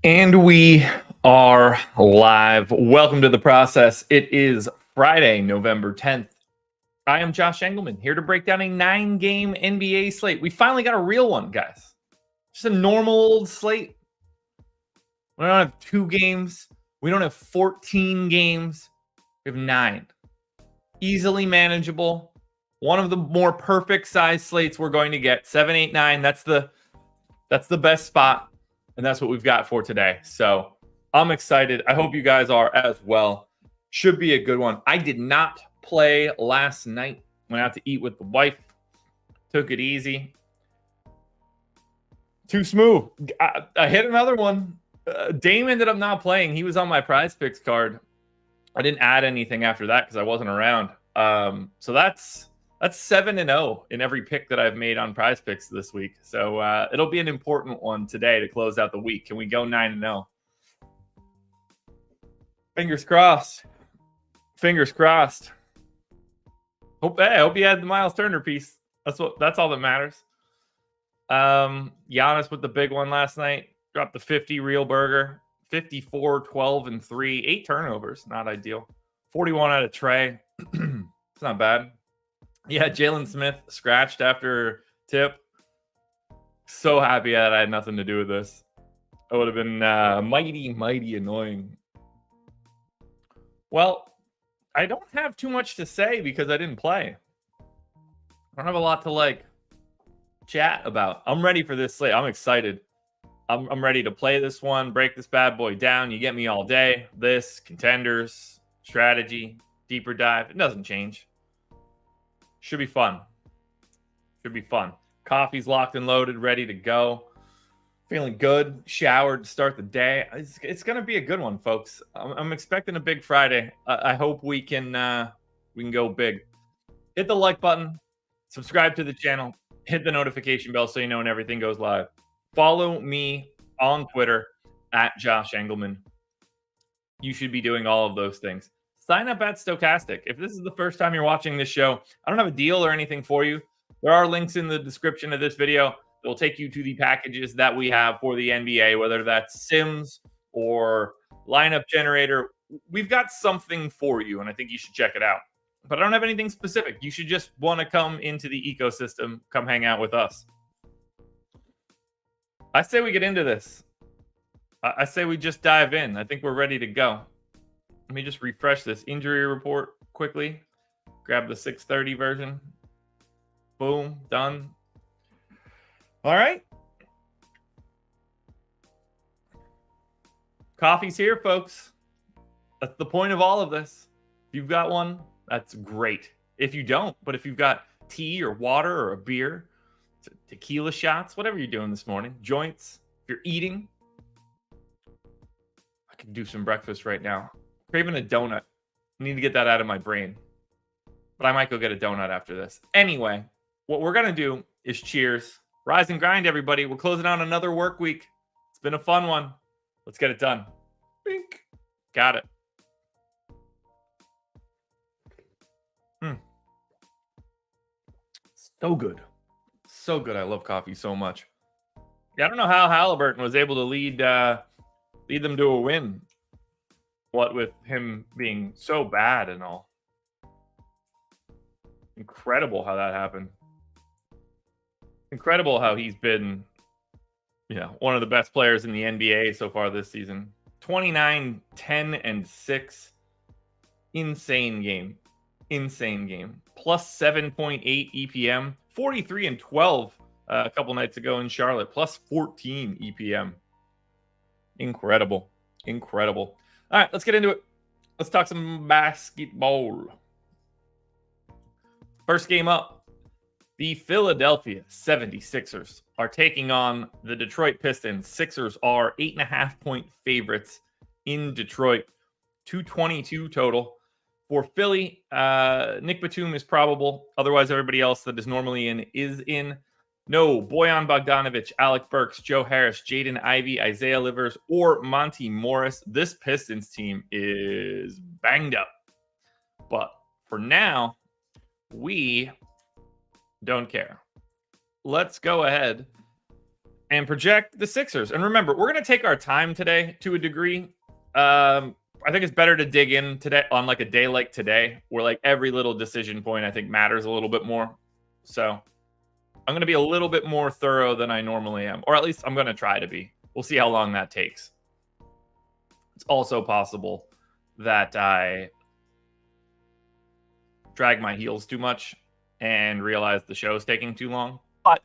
And we are live. Welcome to the process. It is Friday, November 10th. I am Josh Engleman, here to break down a 9-game NBA slate. We finally got a real one, guys. Just a normal old slate. We don't have 2 games. We don't have 14 games. We have 9. Easily manageable. One of the more perfect size slates we're going to get. 7, 8, 9. That's the best spot. And that's what we've got for today. So I'm excited. I hope you guys are as well. Should be a good one. I did not play last night. Went out to eat with the wife. Took it easy. Too smooth. I hit another one. Dame ended up not playing. He was on my prize picks card. I didn't add anything after that because I wasn't around. So that's 7-0 in every pick that I've made on prize picks this week. So it'll be an important one today to close out the week. Can we go 9-0? Fingers crossed. Fingers crossed. I hope you had the Miles Turner piece. That's all that matters. Giannis with the big one last night. Dropped the 50 real burger. 54, 12, and 3. 8 turnovers. Not ideal. 41 out of Trey. It's not bad. Yeah, Jalen Smith scratched after tip. So happy that I had nothing to do with this. It would have been mighty annoying. Well, I don't have too much to say because I didn't play. I don't have a lot to chat about. I'm ready for this slate. I'm excited. I'm ready to play this one, break this bad boy down. You get me all day. This, contenders, strategy, deeper dive. It doesn't change. Should be fun. Should be fun. Coffee's locked and loaded, ready to go. Feeling good. Showered to start the day. It's going to be a good one, folks. I'm expecting a big Friday. I hope we can go big. Hit the like button. Subscribe to the channel. Hit the notification bell so you know when everything goes live. Follow me on Twitter at Josh Engleman. You should be doing all of those things. Sign up at Stochastic. If this is the first time you're watching this show, I don't have a deal or anything for you. There are links in the description of this video that will take you to the packages that we have for the NBA, whether that's Sims or lineup generator. We've got something for you, and I think you should check it out. But I don't have anything specific. You should just want to come into the ecosystem, come hang out with us. I say we get into this. I say we just dive in. I think we're ready to go. Let me just refresh this injury report quickly. Grab the 630 version. Boom, done. All right. Coffee's here, folks. That's the point of all of this. If you've got one, that's great. If you don't, but if you've got tea or water or a beer, tequila shots, whatever you're doing this morning, joints, if you're eating, I could do some breakfast right now. Craving a donut. I need to get that out of my brain. But I might go get a donut after this. Anyway, what we're going to do is cheers. Rise and grind, everybody. We're closing out another work week. It's been a fun one. Let's get it done. Bink. Got it. So good. So good. I love coffee so much. Yeah, I don't know how Halliburton was able to lead them to a win. What with him being so bad and all. Incredible how that happened. Incredible how he's been, one of the best players in the NBA so far this season. 29, 10, and 6. Insane game. Insane game. Plus 7.8 EPM. 43 and 12 a couple nights ago in Charlotte. Plus 14 EPM. Incredible. Incredible. All right, let's get into it. Let's talk some basketball. First game up, the Philadelphia 76ers are taking on the Detroit Pistons. Sixers are 8.5-point favorites in Detroit. 222 total. For Philly, Nick Batum is probable. Otherwise, everybody else that is normally in is in. No, Bojan Bogdanovic, Alec Burks, Joe Harris, Jaden Ivey, Isaiah Livers, or Monty Morris. This Pistons team is banged up. But for now, we don't care. Let's go ahead and project the Sixers. And remember, we're going to take our time today to a degree. I think it's better to dig in today on like a day like today, where like every little decision point I think matters a little bit more. So I'm going to be a little bit more thorough than I normally am, or at least I'm going to try to be. We'll see how long that takes. It's also possible that I drag my heels too much and realize the show is taking too long, but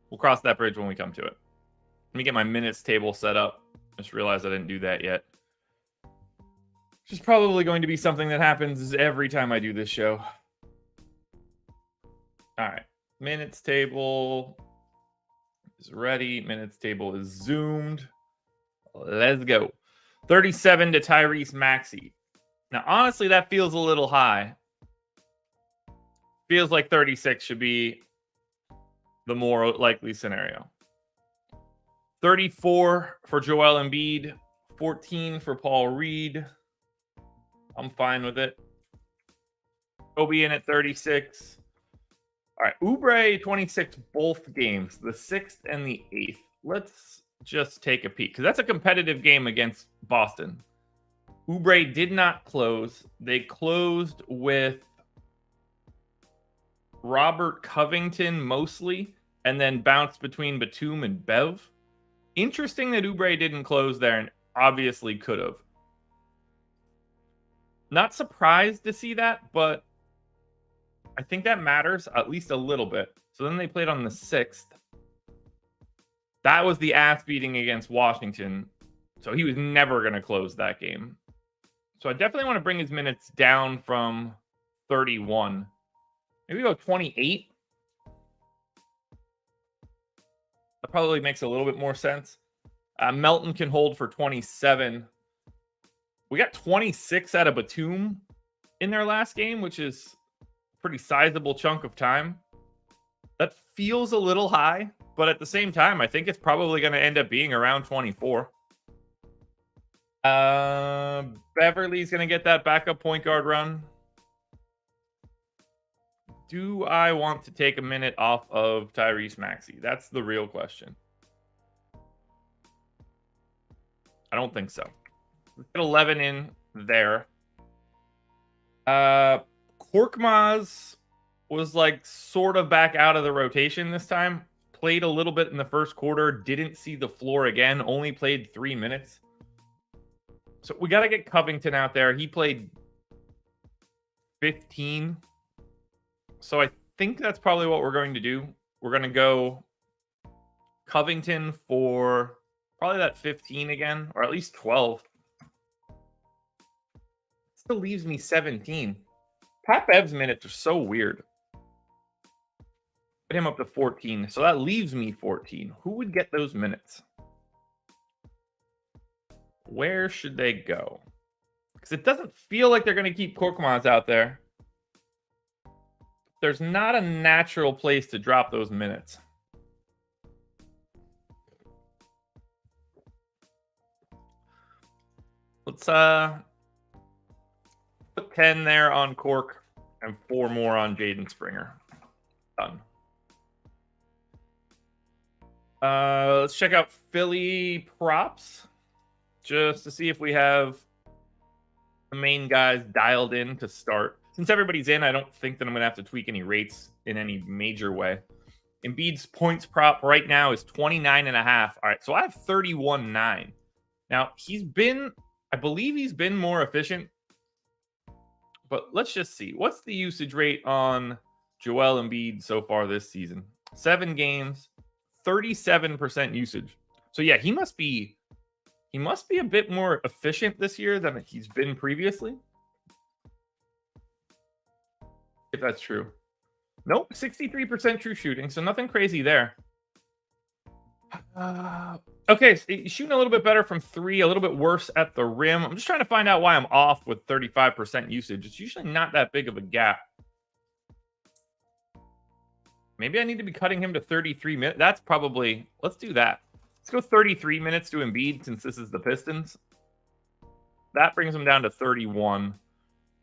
we'll cross that bridge when we come to it. Let me get my minutes table set up. Just realized I didn't do that yet. Which is probably going to be something that happens every time I do this show. All right. Minutes table is ready. Minutes table is zoomed. Let's go. 37 to Tyrese Maxey. Now, honestly, that feels a little high. Feels like 36 should be the more likely scenario. 34 for Joel Embiid. 14 for Paul Reed. I'm fine with it. Kobe in at 36. All right, Oubre 26 both games, the 6th and the 8th. Let's just take a peek, because that's a competitive game against Boston. Oubre did not close. They closed with Robert Covington mostly, and then bounced between Batum and Bev. Interesting that Oubre didn't close there, and obviously could have. Not surprised to see that, but I think that matters at least a little bit. So then they played on the 6th. That was the ass beating against Washington. So he was never going to close that game. So I definitely want to bring his minutes down from 31. Maybe go 28. That probably makes a little bit more sense. Melton can hold for 27. We got 26 out of Batum in their last game, which is a pretty sizable chunk of time. That feels a little high, but at the same time, I think it's probably going to end up being around 24. Beverly's going to get that backup point guard run. Do I want to take a minute off of Tyrese Maxey? That's the real question. I don't think so. Let's get 11 in there. Korkmaz was like sort of back out of the rotation this time. Played a little bit in the first quarter. Didn't see the floor again. Only played 3 minutes. So we got to get Covington out there. He played 15. So I think that's probably what we're going to do. We're going to go Covington for probably that 15 again, or at least 12. Still leaves me 17. Pat Bev's minutes are so weird. Put him up to 14. So that leaves me 14. Who would get those minutes? Where should they go? Because it doesn't feel like they're going to keep Korkmaz out there. There's not a natural place to drop those minutes. Let's put 10 there on Cork and 4 more on Jaden Springer. Done. Let's check out Philly props just to see if we have the main guys dialed in to start. Since everybody's in, I don't think that I'm going to have to tweak any rates in any major way. Embiid's points prop right now is 29.5. All right, so I have 31.9. Now, I believe he's been more efficient. But let's just see. What's the usage rate on Joel Embiid so far this season? 7 games, 37% usage. So yeah, he must be a bit more efficient this year than he's been previously. If that's true. Nope, 63% true shooting, so nothing crazy there. Okay, so he's shooting a little bit better from 3, a little bit worse at the rim. I'm just trying to find out why I'm off with 35% usage. It's usually not that big of a gap. Maybe I need to be cutting him to 33 minutes. That's probably... Let's do that. Let's go 33 minutes to Embiid since this is the Pistons. That brings him down to 31.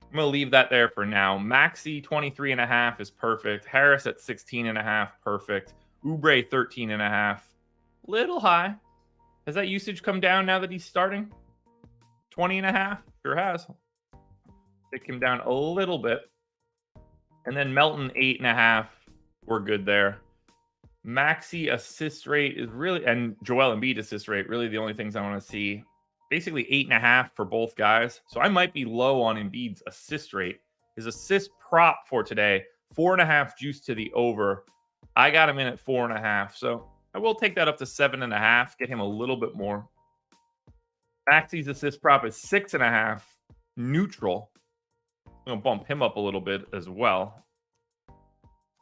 I'm going to leave that there for now. Maxey, 23.5 is perfect. Harris at 16.5, perfect. Oubre, 13.5. Little high. Has that usage come down now that he's starting? 20.5? Sure has. It came down a little bit. And then Melton, 8.5. We're good there. Maxey assist rate is really, and Joel Embiid assist rate, really the only things I want to see. Basically 8.5 for both guys. So I might be low on Embiid's assist rate. His assist prop for today, 4.5 juice to the over. I got him in at 4.5. So I will take that up to 7.5, get him a little bit more. Maxey's assist prop is 6.5, neutral. I'm going to bump him up a little bit as well.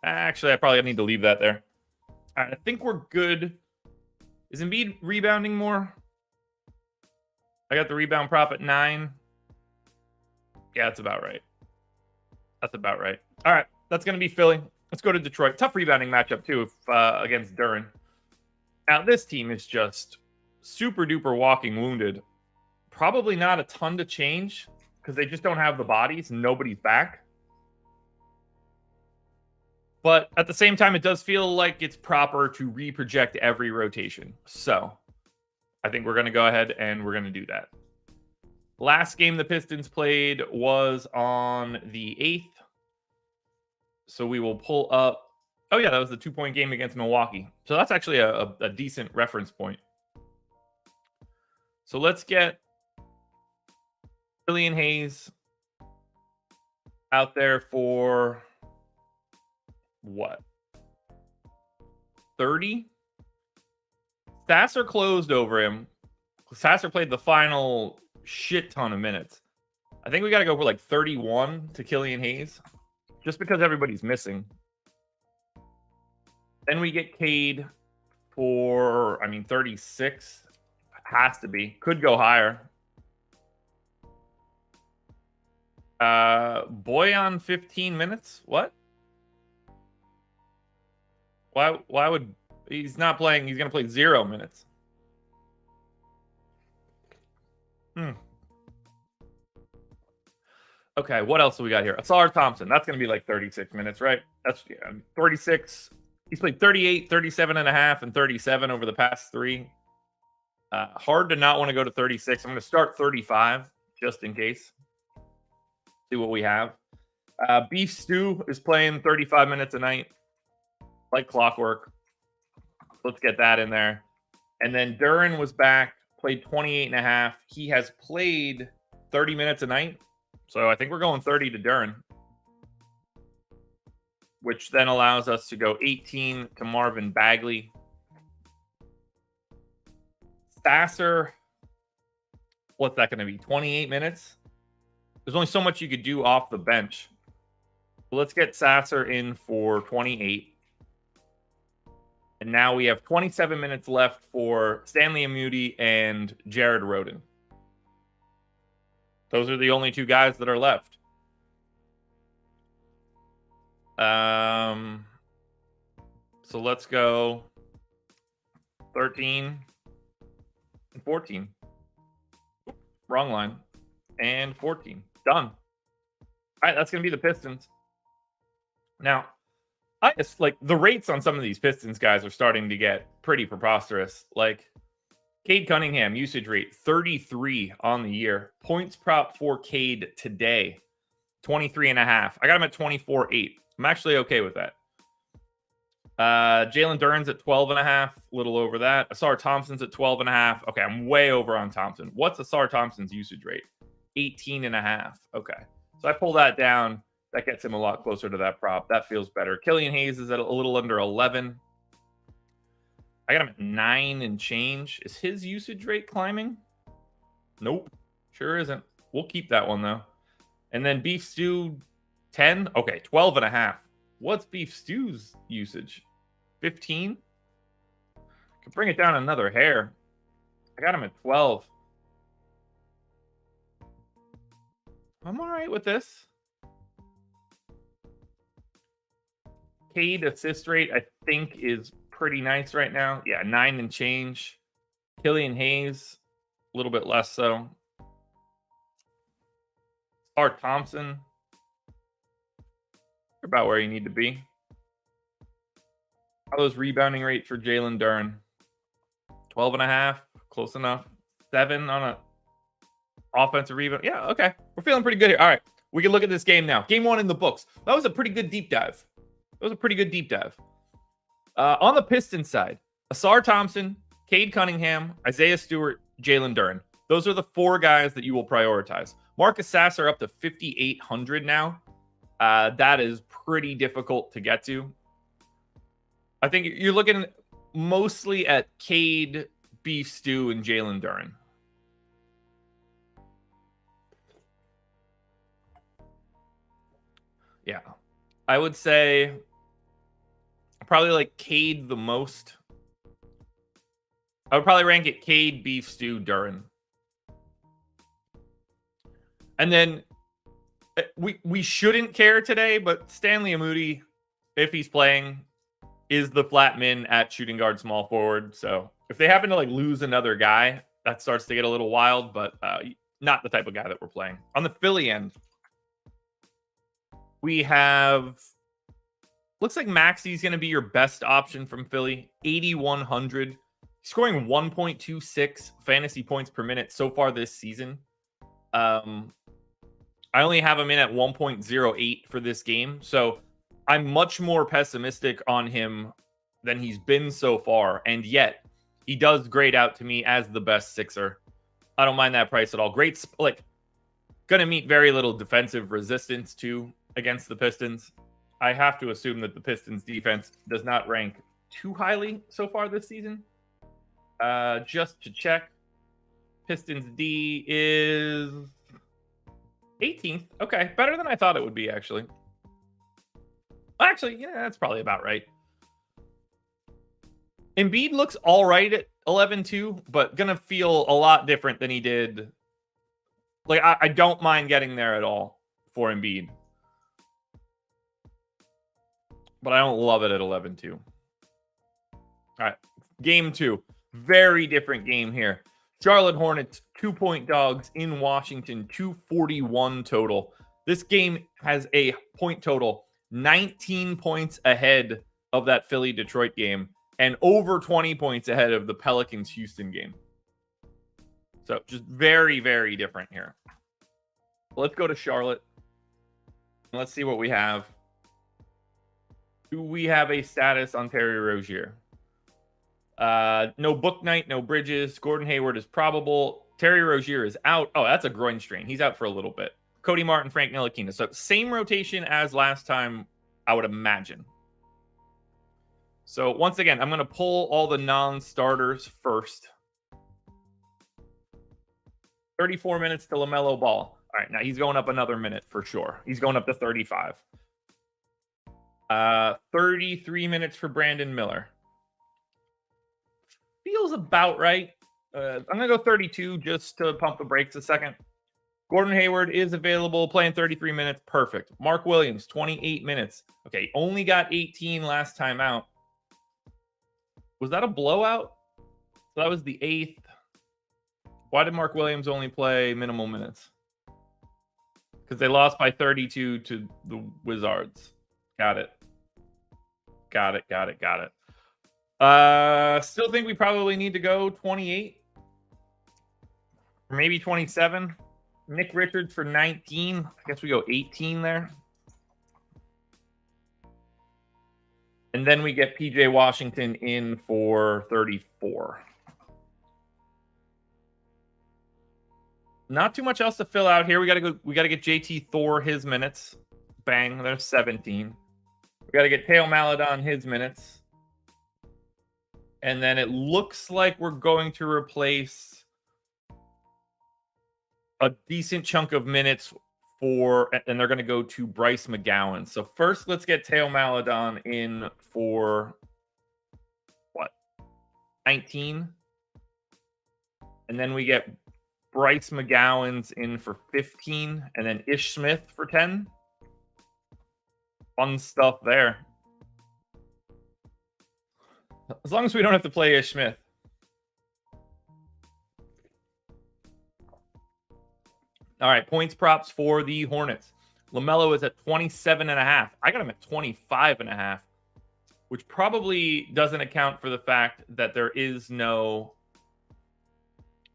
Actually, I probably need to leave that there. All right, I think we're good. Is Embiid rebounding more? I got the rebound prop at 9. Yeah, that's about right. That's about right. All right, that's going to be Philly. Let's go to Detroit. Tough rebounding matchup, too, against Duren. Now, this team is just super duper walking wounded. Probably not a ton to change because they just don't have the bodies. Nobody's back. But at the same time, it does feel like it's proper to reproject every rotation. So I think we're going to go ahead and we're going to do that. Last game the Pistons played was on the 8th. So we will pull up. Oh, yeah, that was the 2-point game against Milwaukee. So that's actually a decent reference point. So let's get Killian Hayes out there for what? 30? Sasser closed over him. Sasser played the final shit ton of minutes. I think we got to go for like 31 to Killian Hayes, just because everybody's missing. Then we get Cade for, 36. Has to be. Could go higher. Boyan 15 minutes? What? Why would... He's not playing. He's going to play 0 minutes. Okay, what else do we got here? Asar Thompson. That's going to be like 36 minutes, right? That's 36. He's played 38, 37.5, and 37 over the past 3. Hard to not want to go to 36. I'm going to start 35 just in case. See what we have. Beef Stew is playing 35 minutes a night, like clockwork. Let's get that in there. And then Duren was back, played 28.5. He has played 30 minutes a night. So I think we're going 30 to Duren, which then allows us to go 18 to Marvin Bagley. Sasser, what's that going to be? 28 minutes? There's only so much you could do off the bench. So let's get Sasser in for 28. And now we have 27 minutes left for Stanley Amudi and Jared Rhoden. Those are the only 2 guys that are left. So let's go 13 and 14. Wrong line. And 14. Done. All right, that's going to be the Pistons. Now, I just like the rates on some of these Pistons guys are starting to get pretty preposterous. Like Cade Cunningham, usage rate 33 on the year. Points prop for Cade today, 23.5. I got him at 24.8. I'm actually okay with that. Jalen Duren's at 12.5, a little over that. Asar Thompson's at 12.5. Okay, I'm way over on Thompson. What's Asar Thompson's usage rate? 18.5. Okay, so I pull that down. That gets him a lot closer to that prop. That feels better. Killian Hayes is at a little under 11. I got him at 9 and change. Is his usage rate climbing? Nope. Sure isn't. We'll keep that one, though. And then Beef Stew, 10? Okay, 12.5. What's Beef Stew's usage? 15? Could bring it down another hair. I got him at 12. I'm all right with this. Cade assist rate, I think, is pretty nice right now. Yeah, 9 and change. Killian Hayes, a little bit less so. Art Thompson, about where you need to be. How those rebounding rates for Jalen Duren? 12.5, close enough. 7 on a offensive rebound. Yeah, okay. We're feeling pretty good here. All right. We can look at this game now. Game 1 in the books. That was a pretty good deep dive. On the Pistons side, Asar Thompson, Cade Cunningham, Isaiah Stewart, Jalen Duren. Those are the 4 guys that you will prioritize. Marcus Sasser up to 5,800 now. That is pretty difficult to get to. I think you're looking mostly at Cade, Beef Stew, and Jalen Duren. Yeah. I would say probably like Cade the most. I would probably rank it Cade, Beef Stew, Duren. And then we shouldn't care today, but Stanley Amudi, if he's playing, is the flat min at shooting guard small forward. So if they happen to like lose another guy, that starts to get a little wild, but not the type of guy that we're playing. On the Philly end, we have, looks like Maxi's going to be your best option from Philly. 8,100. Scoring 1.26 fantasy points per minute so far this season. I only have him in at 1.08 for this game. So I'm much more pessimistic on him than he's been so far. And yet he does grade out to me as the best Sixer. I don't mind that price at all. Great, like, going to meet very little defensive resistance too against the Pistons. I have to assume that the Pistons defense does not rank too highly so far this season. Just to check, Pistons D is 18th. Okay, better than I thought it would be, actually. Actually, yeah, that's probably about right. Embiid looks all right at 11-2, but gonna feel a lot different than he did. Like, I don't mind getting there at all for Embiid. But I don't love it at 11-2. All right, game 2. Very different game here. Charlotte Hornets, 2-point dogs in Washington, 241 total. This game has a point total 19 points ahead of that Philly-Detroit game and over 20 points ahead of the Pelicans-Houston game. So just very, very different here. Let's go to Charlotte. Let's see what we have. Do we have a status on Terry Rozier? No Book Night, no Bridges. Gordon Hayward is probable. Terry Rozier is out. Oh, that's a groin strain. He's out for a little bit. Cody Martin, Frank Ntilikina. So same rotation as last time, I would imagine. So once again, I'm going to pull all the non-starters first. 34 minutes to LaMelo Ball. All right, now he's going up another minute for sure. He's going up to 35. 33 minutes for Brandon Miller. Feels about right. I'm going to go 32 just to pump the brakes a second. Gordon Hayward is available, playing 33 minutes. Perfect. Mark Williams, 28 minutes. Okay, only got 18 last time out. Was that a blowout? So that was the 8th. Why did Mark Williams only play minimal minutes? Because they lost by 32 to the Wizards. Got it. Still think we probably need to go 28. Or maybe 27. Nick Richards for 19. I guess we go 18 there. And then we get PJ Washington in for 34. Not too much else to fill out here. We gotta get JT Thor his minutes. Bang, there's 17. We gotta get Teo Maladon his minutes. And then it looks like we're going to replace a decent chunk of minutes and they're going to go to Bryce McGowan. So first, let's get Teo Maladon in for what? 19. And then we get Bryce McGowan's in for 15, and then Ish Smith for 10. Fun stuff there. As long as we don't have to play Ish Smith. All right, points props for the Hornets. LaMelo is at 27.5. I got him at 25.5, which probably doesn't account for the fact that there is no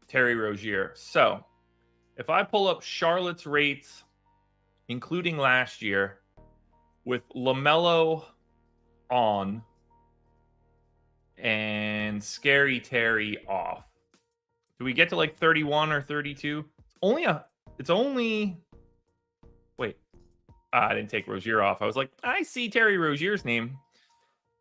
Terry Rozier. So if I pull up Charlotte's rates, including last year, with LaMelo on and Scary Terry off, do we get to like 31 or 32? Wait, I didn't take Rozier off. I was like, I see Terry Rozier's name.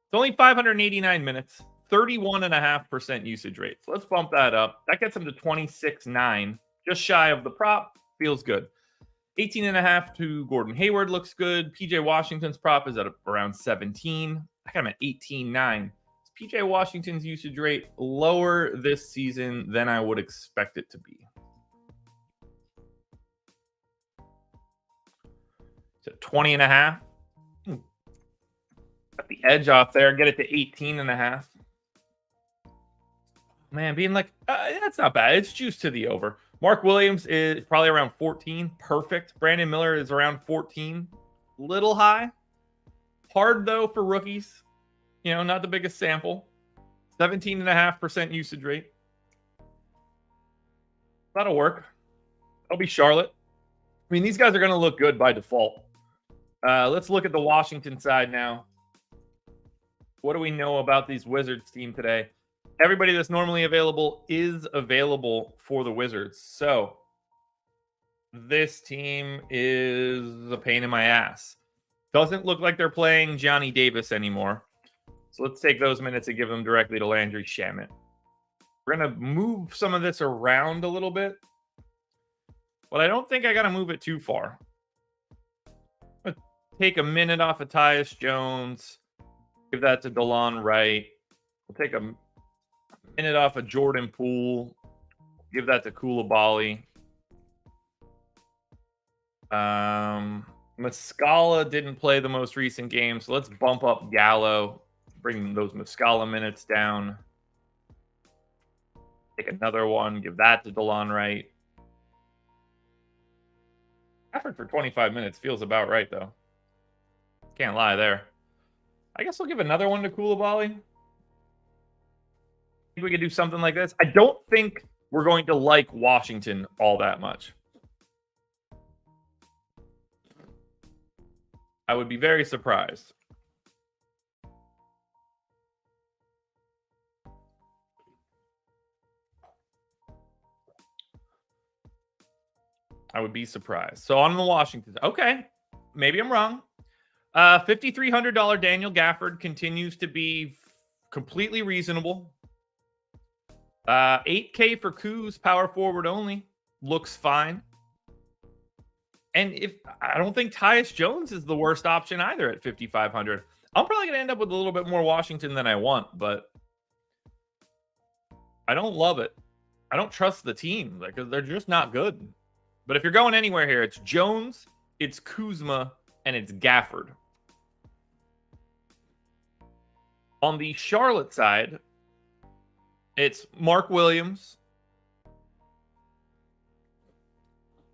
It's only 589 minutes, 31.5% usage rate. So let's bump that up. That gets him to 26.9, just shy of the prop. Feels good. 18.5 to Gordon Hayward looks good. PJ Washington's prop is at around 17. I got him at 18.9. PJ Washington's usage rate lower this season than I would expect it to be. It's at 20.5. Got the edge off there. Get it to 18.5. Man, being like, that's not bad. It's juice to the over. Mark Williams is probably around 14. Perfect. Brandon Miller is around 14. Little high. Hard, though, for rookies. You know, not the biggest sample. 17.5% usage rate. That'll work. That'll be Charlotte. I mean, these guys are going to look good by default. Let's look at the Washington side now. What do we know about these Wizards team today? Everybody that's normally available is available for the Wizards. So this team is a pain in my ass. Doesn't look like they're playing Johnny Davis anymore. So let's take those minutes and give them directly to Landry Shamet. We're going to move some of this around a little bit. But I don't think I got to move it too far. I'm going to take a minute off of Tyus Jones. Give that to DeLon Wright. We'll take a minute off of Jordan Poole. Give that to Koulibaly. Muscala didn't play the most recent game, so let's bump up Gallo. Bring those Muscala minutes down. Take another one. Give that to DeLon Wright. Effort for 25 minutes feels about right, though. Can't lie there. I guess I'll give another one to Koulibaly. Think we could do something like this. I don't think we're going to like Washington all that much. I would be very surprised. I would be surprised. So on the Washington. Okay. Maybe I'm wrong. $5,300 Daniel Gafford continues to be completely reasonable. $8K for Kuz, power forward only. Looks fine. And I don't think Tyus Jones is the worst option either at $5,500. I'm probably going to end up with a little bit more Washington than I want, but I don't love it. I don't trust the team because they're just not good. But if you're going anywhere here, it's Jones, it's Kuzma, and it's Gafford. On the Charlotte side, it's Mark Williams.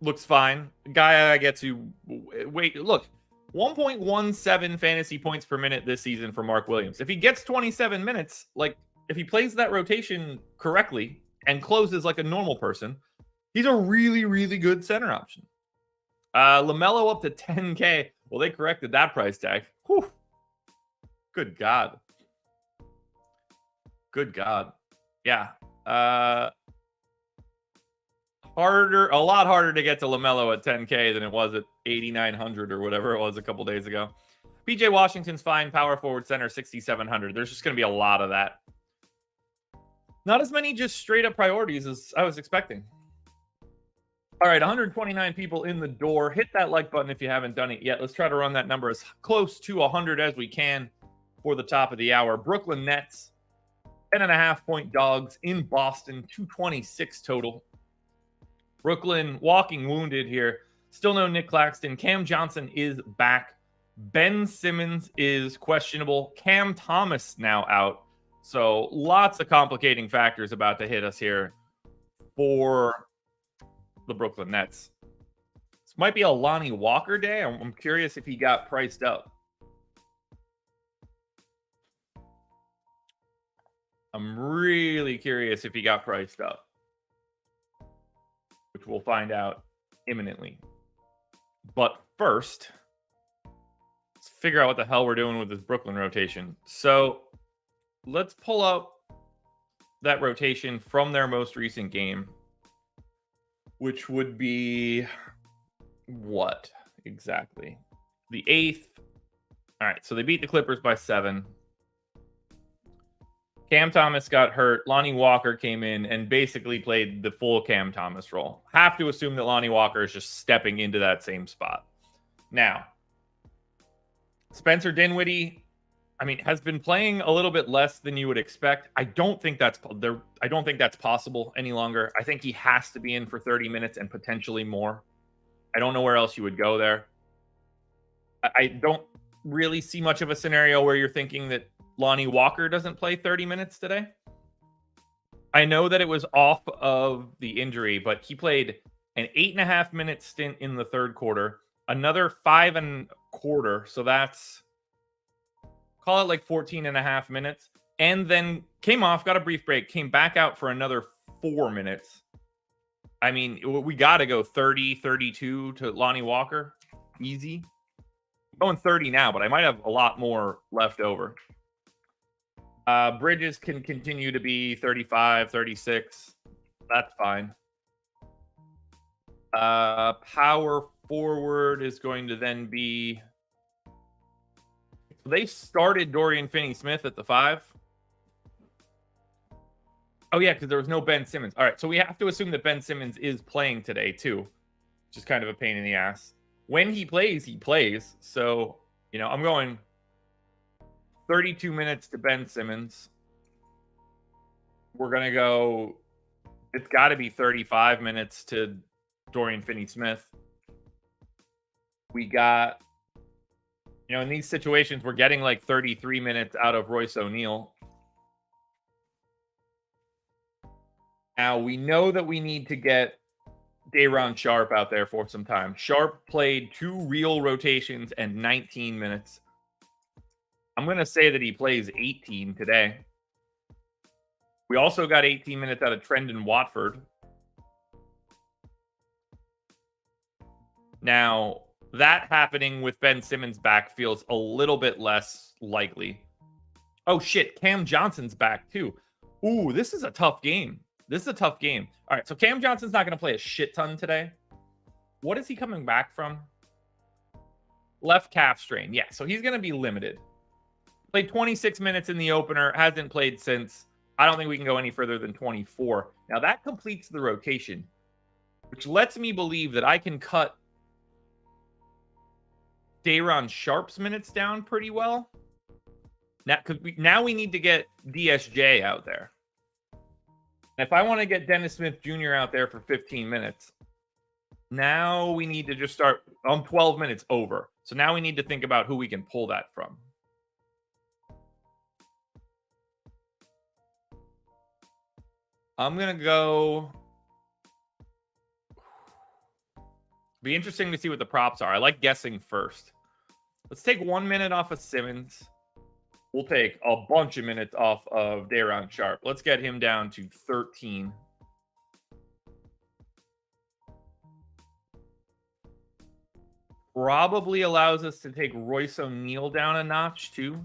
Looks fine. Guy I get to wait. Look, 1.17 fantasy points per minute this season for Mark Williams. If he gets 27 minutes, like if he plays that rotation correctly and closes like a normal person, he's a really, really good center option. LaMelo up to 10K. Well, they corrected that price tag. Whew. Good God. Good God. Yeah. A lot harder to get to LaMelo at 10K than it was at 8,900 or whatever it was a couple days ago. PJ Washington's fine. Power forward center, 6,700. There's just going to be a lot of that. Not as many just straight up priorities as I was expecting. All right, 129 people in the door. Hit that like button if you haven't done it yet. Let's try to run that number as close to 100 as we can for the top of the hour. Brooklyn Nets, 10.5-point dogs in Boston, 226 total. Brooklyn walking wounded here. Still no Nick Claxton. Cam Johnson is back. Ben Simmons is questionable. Cam Thomas now out. So lots of complicating factors about to hit us here for the Brooklyn Nets. This might be a Lonnie Walker day. I'm curious if he got priced up. I'm really curious if he got priced up. which we'll find out imminently. But first, let's figure out what the hell we're doing with this Brooklyn rotation. So let's pull up that rotation from their most recent game, which would be what exactly? The 8th. All right, so they beat the Clippers by 7. Cam Thomas got hurt. Lonnie Walker came in and basically played the full Cam Thomas role. Have to assume that Lonnie Walker is just stepping into that same spot. Now, Spencer Dinwiddie, has been playing a little bit less than you would expect. I don't think that's possible any longer. I think he has to be in for 30 minutes and potentially more. I don't know where else you would go there. I don't really see much of a scenario where you're thinking that Lonnie Walker doesn't play 30 minutes today. I know that it was off of the injury, but he played an 8.5-minute stint in the third quarter, another 5.25, so that's, call it like 14.5 minutes, and then came off, got a brief break, came back out for another 4 minutes. We got to go 30, 32 to Lonnie Walker. Easy. I'm going 30 now, but I might have a lot more left over. Bridges can continue to be 35, 36. That's fine. Power forward is going to then be... They started Dorian Finney-Smith at the 5. Oh, yeah, because there was no Ben Simmons. All right, so we have to assume that Ben Simmons is playing today, too, which is kind of a pain in the ass. When he plays, he plays. So, I'm going 32 minutes to Ben Simmons. We're going to go, it's got to be 35 minutes to Dorian Finney-Smith. We got, in these situations, we're getting like 33 minutes out of Royce O'Neal. Now, we know that we need to get Day'Ron Sharpe out there for some time. Sharpe played 2 real rotations and 19 minutes. I'm going to say that he plays 18 today. We also got 18 minutes out of Trendon Watford. Now, that happening with Ben Simmons back feels a little bit less likely. Oh, shit. Cam Johnson's back, too. Ooh, this is a tough game. All right, so Cam Johnson's not going to play a shit ton today. What is he coming back from? Left calf strain. Yeah, so he's going to be limited. Played 26 minutes in the opener. Hasn't played since. I don't think we can go any further than 24. Now, that completes the rotation, which lets me believe that I can cut Day'Ron Sharpe's minutes down pretty well. Now we need to get DSJ out there. If I want to get Dennis Smith Jr. out there for 15 minutes, now we need to just start on 12 minutes over. So now we need to think about who we can pull that from. I'm going to go... Be interesting to see what the props are. I like guessing first. Let's take 1 minute off of Simmons. We'll take a bunch of minutes off of Day'Ron Sharpe. Let's get him down to 13. Probably allows us to take Royce O'Neal down a notch, too.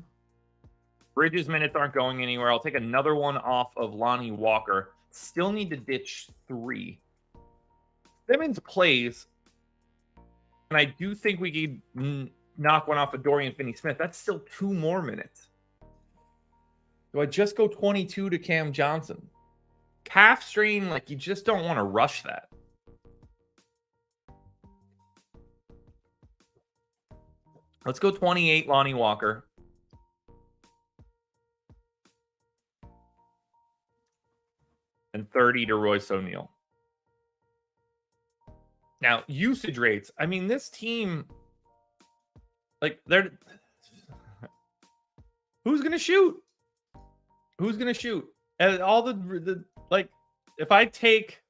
Bridges minutes aren't going anywhere. I'll take another one off of Lonnie Walker. Still need to ditch 3. Simmons plays, and I do think we could knock one off of Dorian Finney-Smith. That's still 2 more minutes. Do I just go 22 to Cam Johnson? Calf strain, you just don't want to rush that. Let's go 28 Lonnie Walker. And 30 to Royce O'Neal. Now, usage rates. This team, they're... Who's going to shoot? Who's going to shoot? And all the if I take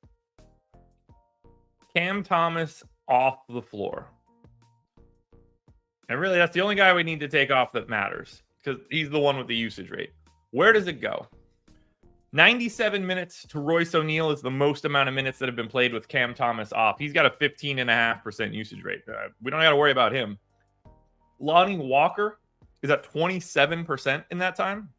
Cam Thomas off the floor, and really that's the only guy we need to take off that matters, because he's the one with the usage rate. Where does it go? 97 minutes to Royce O'Neal is the most amount of minutes that have been played with Cam Thomas off. He's got a 15.5% usage rate. We don't got to worry about him. Lonnie Walker is at 27% in that time.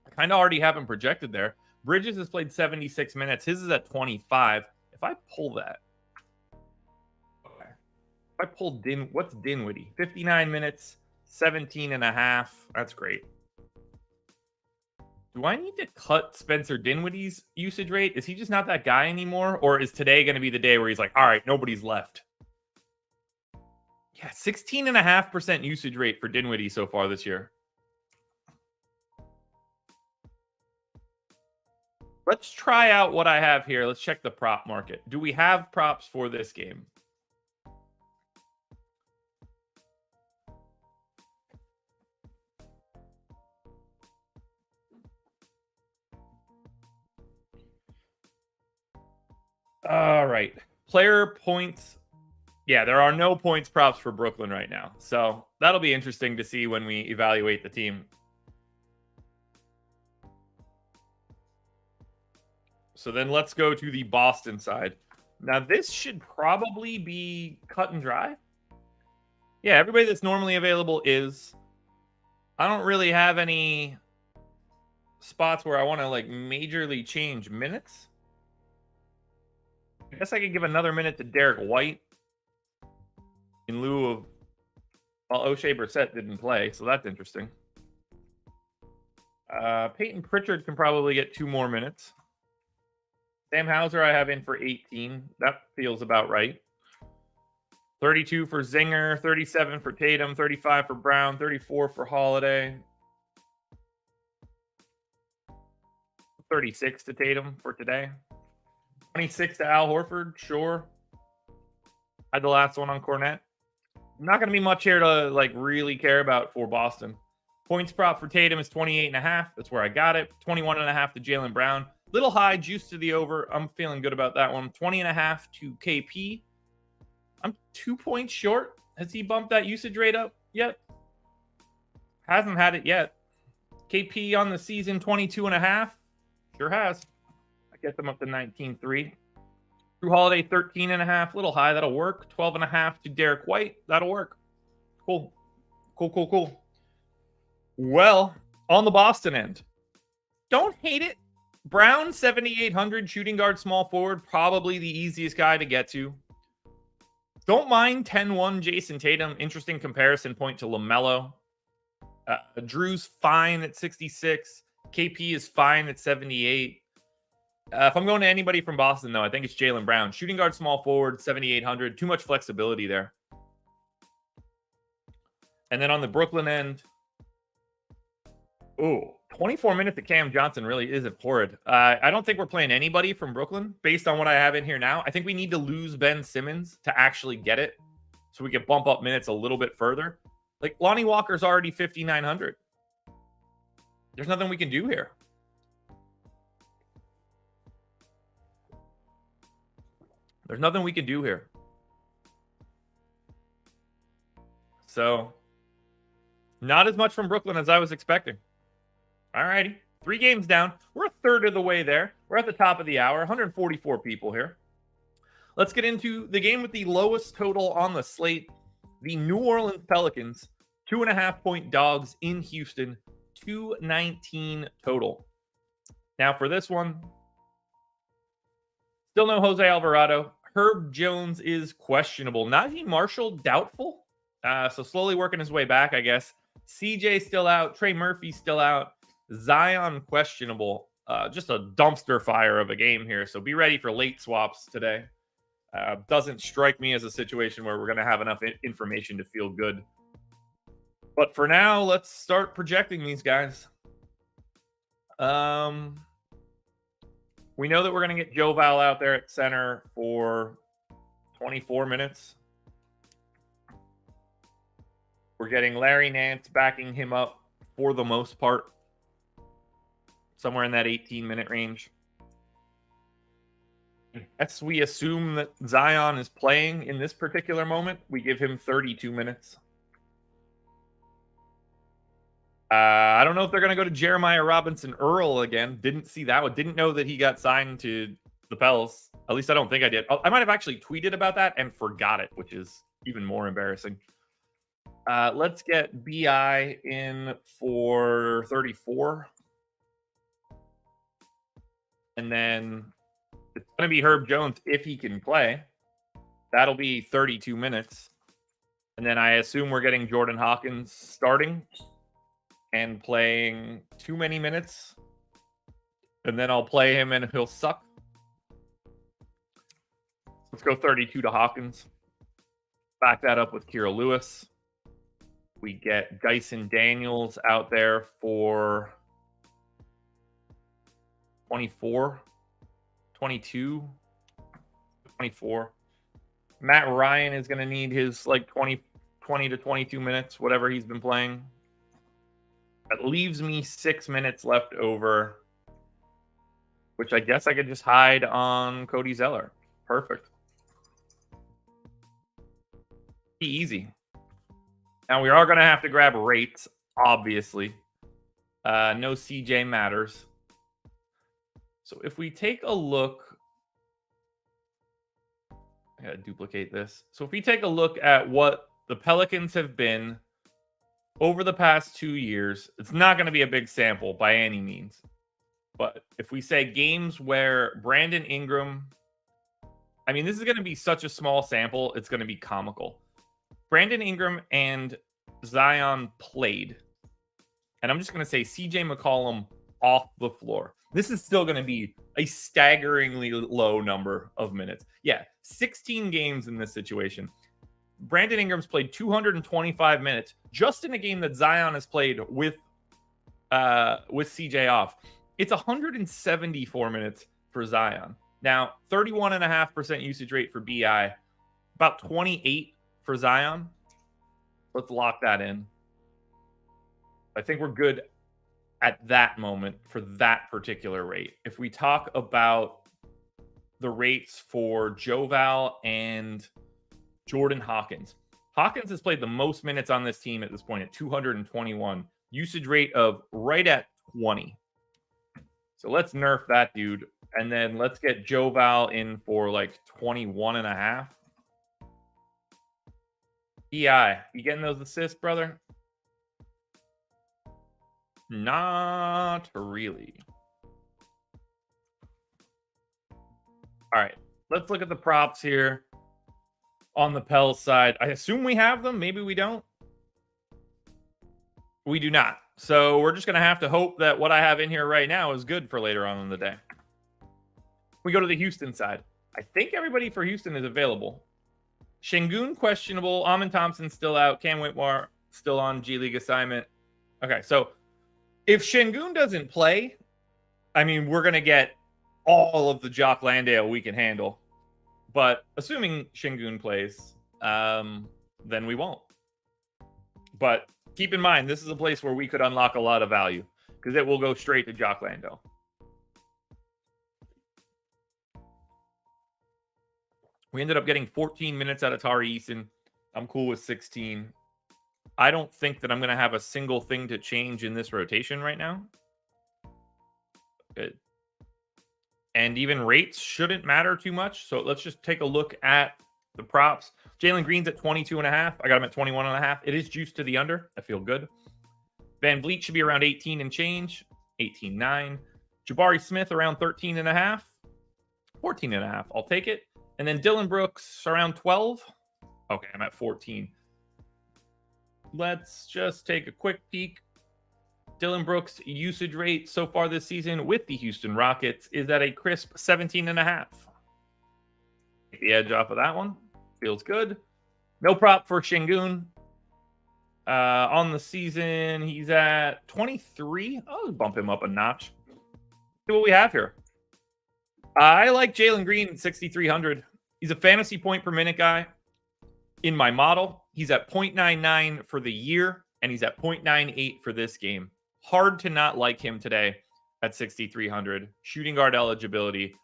I kind of already have him projected there. Bridges has played 76 minutes. His is at 25. If I pull that, okay. If I pull what's Dinwiddie? 59 minutes, 17.5. That's great. Do I need to cut Spencer Dinwiddie's usage rate? Is he just not that guy anymore? Or is today going to be the day where he's like, all right, nobody's left? Yeah, 16.5% usage rate for Dinwiddie so far this year. Let's try out what I have here. Let's check the prop market. Do we have props for this game? All right. Player points. Yeah, there are no points props for Brooklyn right now. So that'll be interesting to see when we evaluate the team. So then let's go to the Boston side. Now, this should probably be cut and dry. Yeah, everybody that's normally available is. I don't really have any spots where I want to like majorly change minutes. I guess I could give another minute to Derek White in lieu of, well, O'Shea Brissett didn't play, so that's interesting. Peyton Pritchard can probably get 2 more minutes. Sam Hauser I have in for 18. That feels about right. 32 for Zinger, 37 for Tatum, 35 for Brown, 34 for Holiday. 36 to Tatum for today. 26 to Al Horford, sure. I had the last one on Cornette. Not going to be much here to like really care about for Boston. Points prop for Tatum is 28.5. That's where I got it. 21.5 to Jaylen Brown. Little high, juice to the over. I'm feeling good about that one. 20.5 to KP. I'm 2 points short. Has he bumped that usage rate up yet? Hasn't had it yet. KP on the season, 22.5. Sure has. I get them up to 19.3. Drew Holiday, 13.5. Little high. That'll work. 12.5 to Derek White. That'll work. Cool. Cool. Well, on the Boston end, don't hate it. Brown, 7,800, shooting guard, small forward, probably the easiest guy to get to. Don't mind 10-1 Jason Tatum. Interesting comparison point to LaMelo. Drew's fine at 66. KP is fine at 78. If I'm going to anybody from Boston, though, I think it's Jaylen Brown. Shooting guard, small forward, 7,800. Too much flexibility there. And then on the Brooklyn end, 24 minutes to Cam Johnson really isn't horrid. I don't think we're playing anybody from Brooklyn based on what I have in here now. I think we need to lose Ben Simmons to actually get it so we can bump up minutes a little bit further. Like, Lonnie Walker's already 5,900. There's nothing we can do here. There's nothing we can do here. So, not as much from Brooklyn as I was expecting. All righty. 3 games down. We're a third of the way there. We're at the top of the hour. 144 people here. Let's get into the game with the lowest total on the slate. The New Orleans Pelicans, 2.5-point dogs in Houston. 219 total. Now for this one, still no Jose Alvarado. Herb Jones is questionable. Najee Marshall, doubtful. So slowly working his way back, I guess. CJ still out. Trey Murphy still out. Zion questionable. Just a dumpster fire of a game here. So be ready for late swaps today. Doesn't strike me as a situation where we're going to have enough information to feel good. But for now, let's start projecting these guys. We know that we're going to get Joe Val out there at center for 24 minutes. We're getting Larry Nance backing him up for the most part. Somewhere in that 18-minute range. As we assume that Zion is playing in this particular moment, we give him 32 minutes. I don't know if they're going to go to Jeremiah Robinson Earl again. Didn't see that one. Didn't know that he got signed to the Pels. At least I don't think I did. I might have actually tweeted about that and forgot it, which is even more embarrassing. Let's get BI in for 34. And then it's going to be Herb Jones if he can play. That'll be 32 minutes. And then I assume we're getting Jordan Hawkins starting and playing too many minutes. And then I'll play him and he'll suck. Let's go 32 to Hawkins. Back that up with Kira Lewis. We get Dyson Daniels out there for 24, 22, 24. Matt Ryan is going to need his like 20 to 22 minutes, whatever he's been playing. That leaves me 6 minutes left over, which I guess I could just hide on Cody Zeller. Perfect. Be easy. Now we are going to have to grab rates, obviously. No CJ matters. So if we take a look, I gotta duplicate this. So if we take a look at what the Pelicans have been over the past 2 years, it's not going to be a big sample by any means. But if we say games where Brandon Ingram, I mean, this is going to be such a small sample, it's going to be comical. Brandon Ingram and Zion played. And I'm just going to say CJ McCollum off the floor. This is still going to be a staggeringly low number of minutes. Yeah, 16 games in this situation. Brandon Ingram's played 225 minutes just in a game that Zion has played with CJ off. It's 174 minutes for Zion. Now, 31.5% usage rate for BI, about 28 for Zion. Let's lock that in. I think we're good at that moment for that particular rate. If we talk about the rates for Joval and Jordan Hawkins. Hawkins has played the most minutes on this team at this point at 221. Usage rate of right at 20. So let's nerf that dude. And then let's get Joval in for like 21.5. BI, you getting those assists, brother? Not really. All right, let's look at the props here on the Pels side. I assume we have them. Maybe we don't. We do not. So we're just going to have to hope that what I have in here right now is good for later on in the day. We go to the Houston side. I think everybody for Houston is available. Şengün questionable. Amin Thompson still out. Cam Whitmore still on G League assignment. Okay, so if Şengün doesn't play, I mean, we're going to get all of the Jock Landale we can handle. But assuming Şengün plays, then we won't. But keep in mind, this is a place where we could unlock a lot of value because it will go straight to Jock Landale. We ended up getting 14 minutes out of Tari Eason. I'm cool with 16. I don't think that I'm going to have a single thing to change in this rotation right now. Good. And even rates shouldn't matter too much. So let's just take a look at the props. Jalen Green's at 22.5. I got him at 21.5. It is juiced to the under. I feel good. Van Vliet should be around 18 and change. 18.9. Jabari Smith around 13.5. 14.5. I'll take it. And then Dylan Brooks around 12. Okay, I'm at 14. Let's just take a quick peek. Dylan Brooks' usage rate so far this season with the Houston Rockets is at a crisp 17.5. Take the edge off of that one. Feels good. No prop for Şengün. On the season, he's at 23. I'll bump him up a notch. See what we have here. I like Jalen Green at 6,300. He's a fantasy point per minute guy. In my model, he's at 0.99 for the year, and he's at 0.98 for this game. Hard to not like him today at 6,300. Shooting guard eligibility.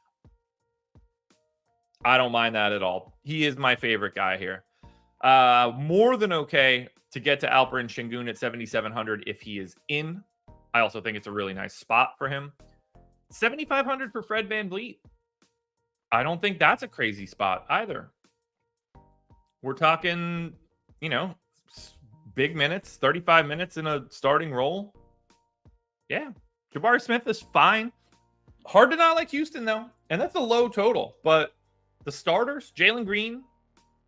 I don't mind that at all. He is my favorite guy here. More than okay to get to Alperen Şengün at 7,700 if he is in. I also think it's a really nice spot for him. 7,500 for Fred VanVleet. I don't think that's a crazy spot either. We're talking, big minutes, 35 minutes in a starting role. Yeah. Jabari Smith is fine. Hard to not like Houston, though. And that's a low total. But the starters, Jalen Green,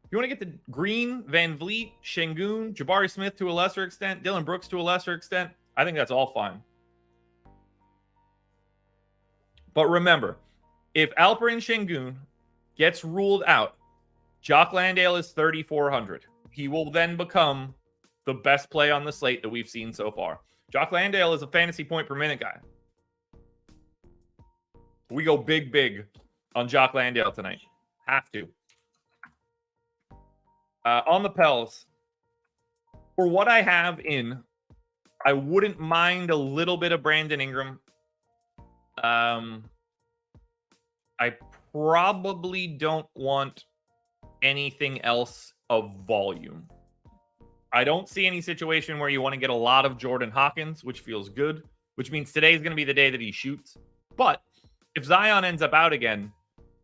if you want to get the Green, VanVleet, Şengün, Jabari Smith to a lesser extent, Dylan Brooks to a lesser extent, I think that's all fine. But remember, if Alperen Şengün gets ruled out, Jock Landale is 3,400. He will then become the best play on the slate that we've seen so far. Jock Landale is a fantasy point per minute guy. We go big on Jock Landale tonight. Have to. On the Pels, for what I have in, I wouldn't mind a little bit of Brandon Ingram. I probably don't want anything else of volume. I don't see any situation where you want to get a lot of Jordan Hawkins, which feels good, which means today is going to be the day that he shoots. But if Zion ends up out again,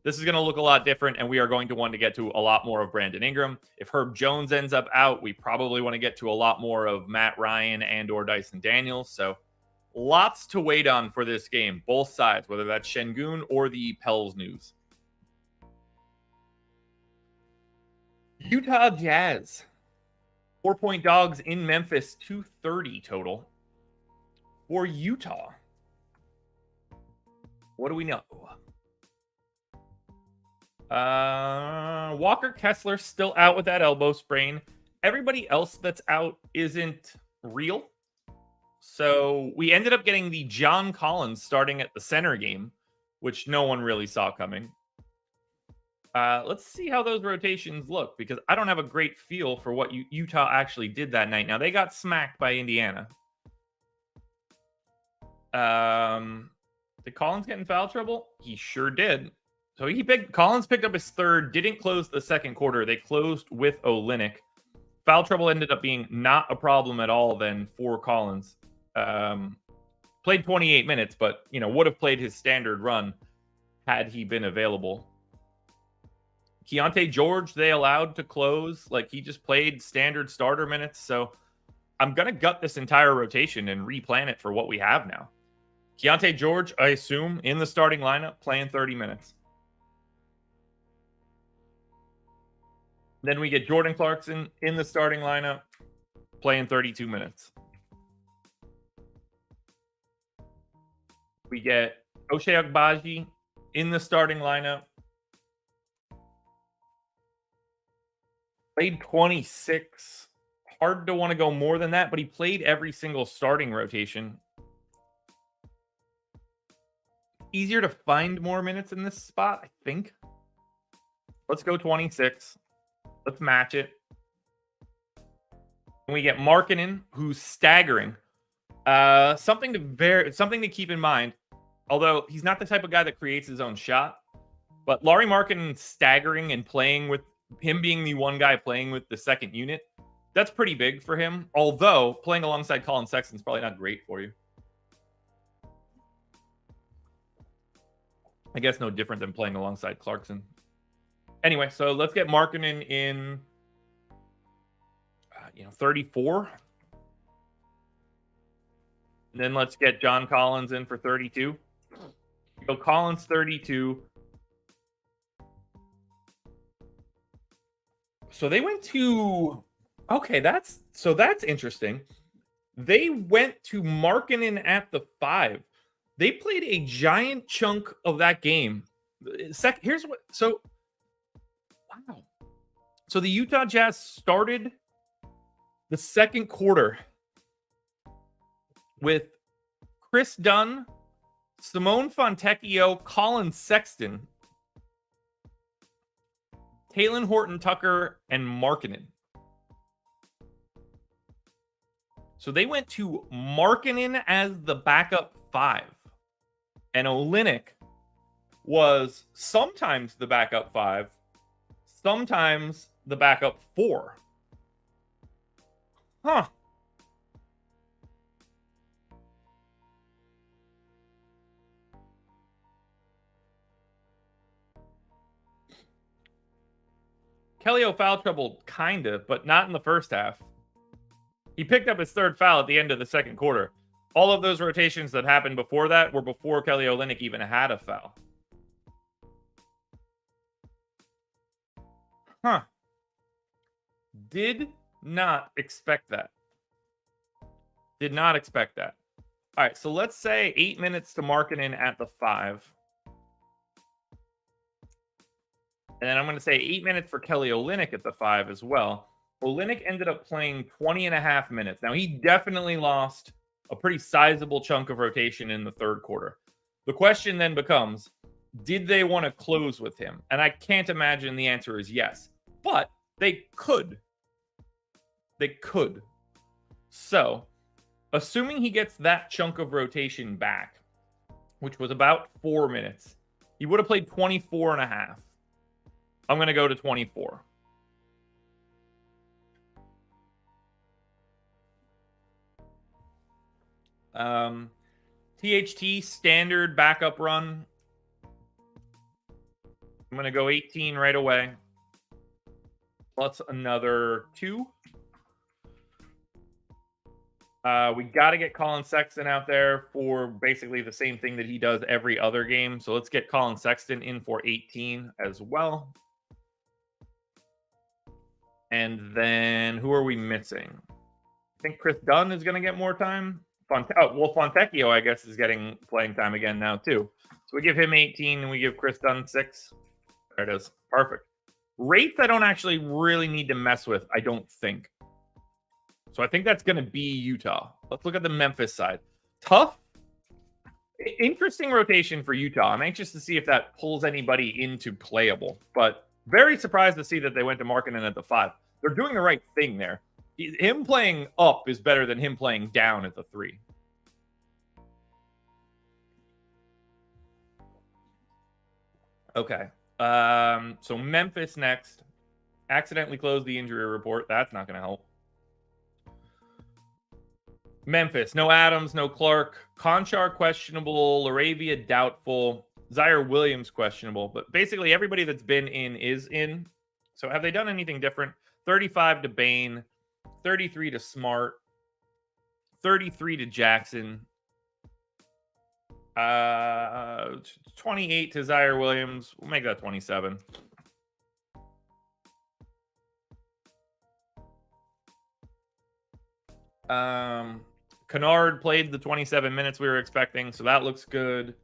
this is going to look a lot different, and we are going to want to get to a lot more of Brandon Ingram. If Herb Jones ends up out, we probably want to get to a lot more of Matt Ryan and or Dyson Daniels. So lots to wait on for this game, both sides, whether that's Şengün or the Pels news. Utah Jazz, 4-point dogs in Memphis, 230 total. For Utah, what do we know? Walker Kessler still out with that elbow sprain. Everybody else that's out isn't real. So we ended up getting the John Collins starting at the center game, which no one really saw coming. Let's see how those rotations look, because I don't have a great feel for what Utah actually did that night. Now, they got smacked by Indiana. Did Collins get in foul trouble? He sure did. So Collins picked up his third, didn't close the second quarter. They closed with Olynyk. Foul trouble ended up being not a problem at all then for Collins. Played 28 minutes, but would have played his standard run had he been available. Keontae George, they allowed to close. Like, he just played standard starter minutes. So I'm going to gut this entire rotation and replan it for what we have now. Keontae George, I assume, in the starting lineup, playing 30 minutes. Then we get Jordan Clarkson in the starting lineup, playing 32 minutes. We get Ochai Agbaji in the starting lineup. Played 26. Hard to want to go more than that, but he played every single starting rotation. Easier to find more minutes in this spot, I think. Let's go 26. Let's match it. And we get Markkanen, who's staggering. Something to keep in mind, although he's not the type of guy that creates his own shot, but Lauri Markkanen staggering and playing with him being the one guy playing with the second unit, that's pretty big for him. Although playing alongside Colin Sexton's probably not great for you. I guess no different than playing alongside Clarkson. Anyway, so let's get Markkanen in, 34. And then let's get John Collins in for 32. So Collins 32. So they went to, okay, that's interesting. They went to Markkanen at the 5. They played a giant chunk of that game. Wow. So the Utah Jazz started the second quarter with Chris Dunn, Simone Fontecchio, Colin Sexton, Talen Horton-Tucker, and Markkanen. So they went to Markkanen as the backup 5. And Olynyk was sometimes the backup 5, sometimes the backup 4. Huh. Kelly foul trouble, kind of, but not in the first half. He picked up his third foul at the end of the second quarter. All of those rotations that happened before that were before Kelly Olynyk even had a foul. Huh. Did not expect that. Did not expect that. All right, so let's say 8 minutes to Markkanen at the 5. And then I'm going to say 8 minutes for Kelly Olynyk at the 5 as well. Olynyk ended up playing 20 and a half minutes. Now, he definitely lost a pretty sizable chunk of rotation in the third quarter. The question then becomes, did they want to close with him? And I can't imagine the answer is yes. But they could. They could. So, assuming he gets that chunk of rotation back, which was about 4 minutes, he would have played 24 and a half. I'm going to go to 24. THT standard backup run. I'm going to go 18 right away. Plus another 2. We got to get Colin Sexton out there for basically the same thing that he does every other game. So let's get Colin Sexton in for 18 as well. And then who are we missing? I think Chris Dunn is going to get more time. Fontecchio, I guess, is getting playing time again now, too. So we give him 18 and we give Chris Dunn 6. There it is. Perfect. Rates I don't actually really need to mess with, I don't think. So I think that's going to be Utah. Let's look at the Memphis side. Tough. Interesting rotation for Utah. I'm anxious to see if that pulls anybody into playable. But very surprised to see that they went to Markkanen at the 5. They're doing the right thing there. Him playing up is better than him playing down at the 3. Okay. So Memphis next. Accidentally closed the injury report. That's not going to help. Memphis. No Adams, no Clark. Conchar questionable. Laravia doubtful. Zaire Williams questionable. But basically everybody that's been in is in. So have they done anything different? 35 to Bane. 33 to Smart. 33 to Jackson. 28 to Zaire Williams. We'll make that 27. Kennard played the 27 minutes we were expecting, so that looks good.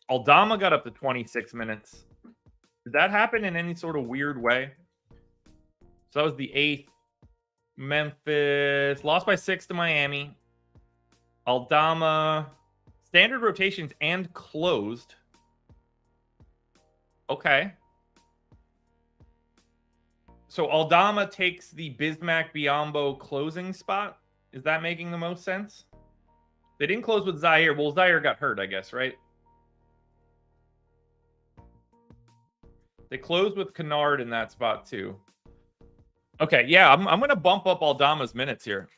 Aldama got up to 26 minutes. Did that happen in any sort of weird way? So that was the 8th. Memphis lost by 6 to Miami. Aldama standard rotations and closed. Okay. So Aldama takes the Bismack Biyombo closing spot. Is that making the most sense? They didn't close with Zaire. Well, Zaire got hurt, I guess, right? They closed with Kennard in that spot, too. Okay, yeah, I'm going to bump up Aldama's minutes here.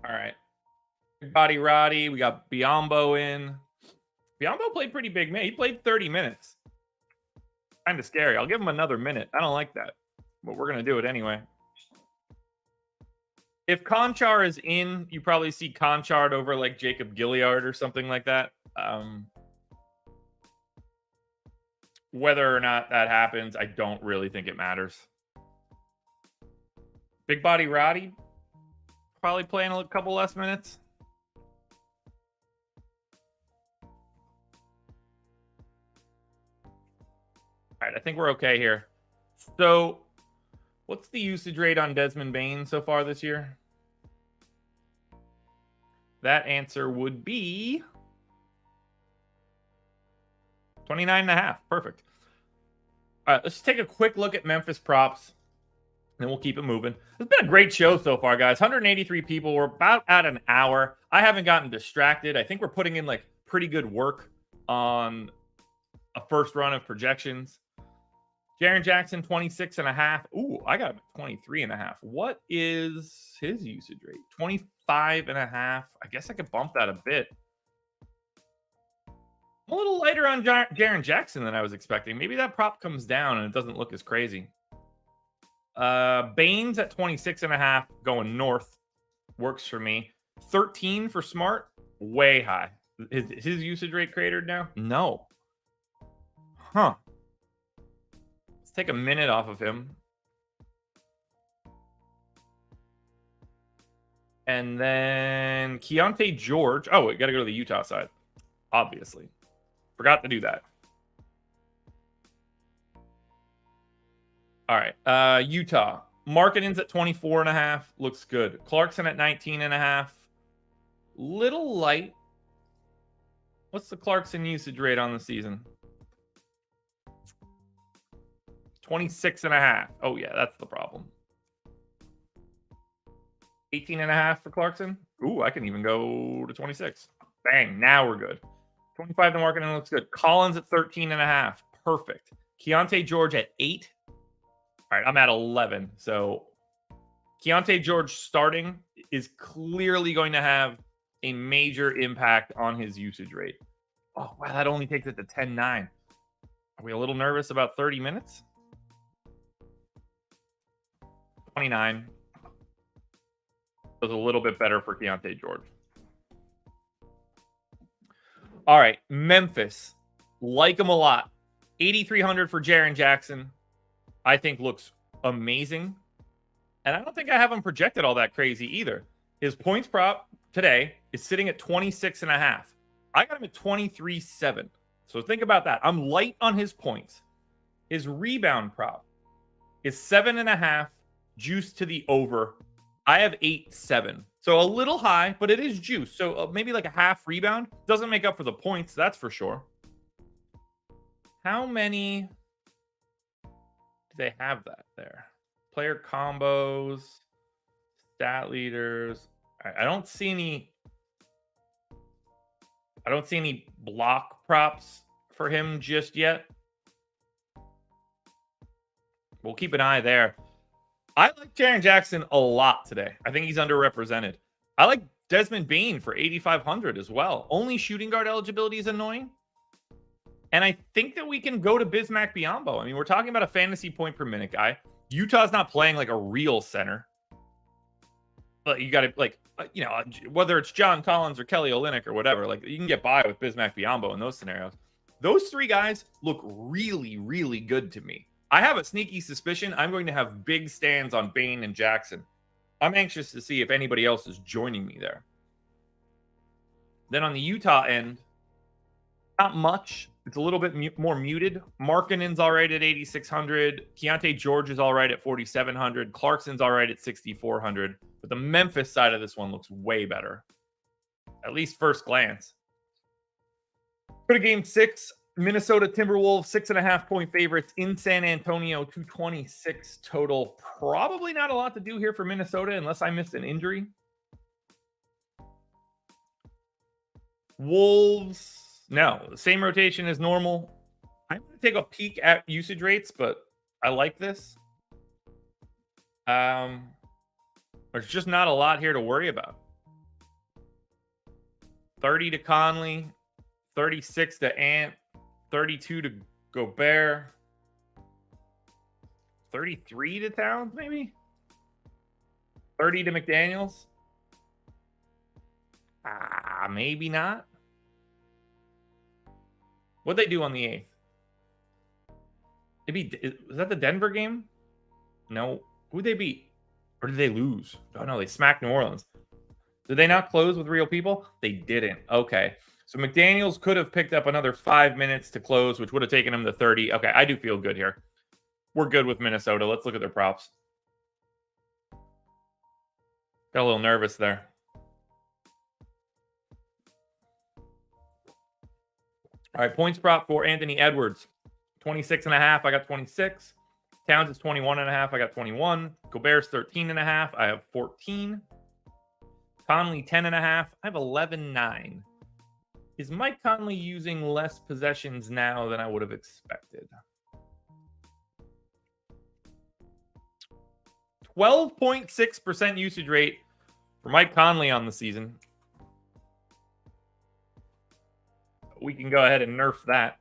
All right. Big Body Roddy. We got Biyombo in. Biyombo played pretty big minute. He played 30 minutes. Kind of scary. I'll give him another minute. I don't like that. But we're going to do it anyway. If Conchar is in, you probably see Conchar over like Jacob Gilliard or something like that. Whether or not that happens, I don't really think it matters. Big Body Roddy, probably playing a couple less minutes. All right, I think we're okay here. So, what's the usage rate on Desmond Bane so far this year? That answer would be 29.5. Perfect. All right, let's take a quick look at Memphis props. Then we'll keep it moving. It's been a great show so far, guys. 183 people. We're about at an hour. I haven't gotten distracted. I think we're putting in like pretty good work on a first run of projections. Jaren Jackson, 26.5. Ooh, I got him at 23.5. What is his usage rate? 25.5. I guess I could bump that a bit. I'm a little lighter on Jaren Jackson than I was expecting. Maybe that prop comes down and it doesn't look as crazy. Baines at 26.5 going north. Works for me. 13 for Smart. Way high. Is his usage rate cratered now? No. Huh. Let's take a minute off of him. And then Keontae George. Oh, we got to go to the Utah side. Obviously. Forgot to do that. All right. Utah. Markkanen's at 24.5. Looks good. Clarkson at 19.5. Little light. What's the Clarkson usage rate on the season? 26.5. Oh, yeah, that's the problem. 18.5 for Clarkson. Ooh, I can even go to 26. Bang, now we're good. 25 to Markkanen looks good. Collins at 13.5. Perfect. Keontae George at 8. All right, I'm at 11. So Keontae George starting is clearly going to have a major impact on his usage rate. Oh, wow, that only takes it to 10-9. Are we a little nervous about 30 minutes? 29. Was a little bit better for Keontae George. All right, Memphis. Like him a lot. 8,300 for Jaren Jackson. I think looks amazing. And I don't think I have him projected all that crazy either. His points prop today is sitting at 26.5. I got him at 23.7. So think about that. I'm light on his points. His rebound prop is 7.5, juice to the over. I have 8.7. So a little high, but it is juice. So maybe like a half rebound. Doesn't make up for the points, that's for sure. How many do they have that there? Player combos, stat leaders. I don't see any. I don't see any block props for him just yet. We'll keep an eye there. I like Jaren Jackson a lot today. I think he's underrepresented. I like Desmond Bane for 8,500 as well. Only shooting guard eligibility is annoying. And I think that we can go to Bismack Biyombo. I mean, we're talking about a fantasy point per minute guy. Utah's not playing like a real center. But you got to, like, you know, whether it's John Collins or Kelly Olynyk or whatever, like, you can get by with Bismack Biyombo in those scenarios. Those three guys look really, really good to me. I have a sneaky suspicion I'm going to have big stands on Bane and Jackson. I'm anxious to see if anybody else is joining me there. Then on the Utah end, not much. It's a little bit more muted. Markkanen's all right at 8,600. Keontae George is all right at 4,700. Clarkson's all right at 6,400. But the Memphis side of this one looks way better. At least first glance. Go to game 6. Minnesota Timberwolves, 6.5-point favorites in San Antonio, 226 total. Probably not a lot to do here for Minnesota unless I missed an injury. Wolves, no, same rotation as normal. I'm going to take a peek at usage rates, but I like this. There's just not a lot here to worry about. 30 to Conley, 36 to Ant, 32 to Gobert, 33 to Towns, maybe? 30 to McDaniels? Maybe not. What'd they do on the 8th? Was that the Denver game? No. Who'd they beat? Or did they lose? Oh, no, they smacked New Orleans. Did they not close with real people? They didn't. Okay. So McDaniels could have picked up another 5 minutes to close, which would have taken him to 30. Okay, I do feel good here. We're good with Minnesota. Let's look at their props. Got a little nervous there. All right, points prop for Anthony Edwards. 26.5. I got 26. Towns is 21.5. I got 21. Gobert's 13.5. I have 14. Conley 10.5. I have 11.9. Is Mike Conley using less possessions now than I would have expected? 12.6% usage rate for Mike Conley on the season. We can go ahead and nerf that.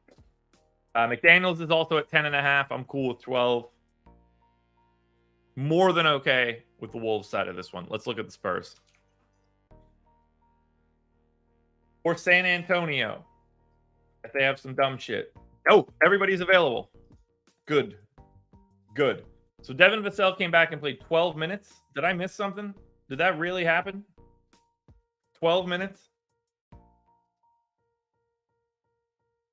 McDaniels is also at 10.5. I'm cool with 12. More than okay with the Wolves side of this one. Let's look at the Spurs. Or San Antonio, if they have some dumb shit. Oh, everybody's available. Good. Good. So Devin Vassell came back and played 12 minutes. Did I miss something? Did that really happen? 12 minutes?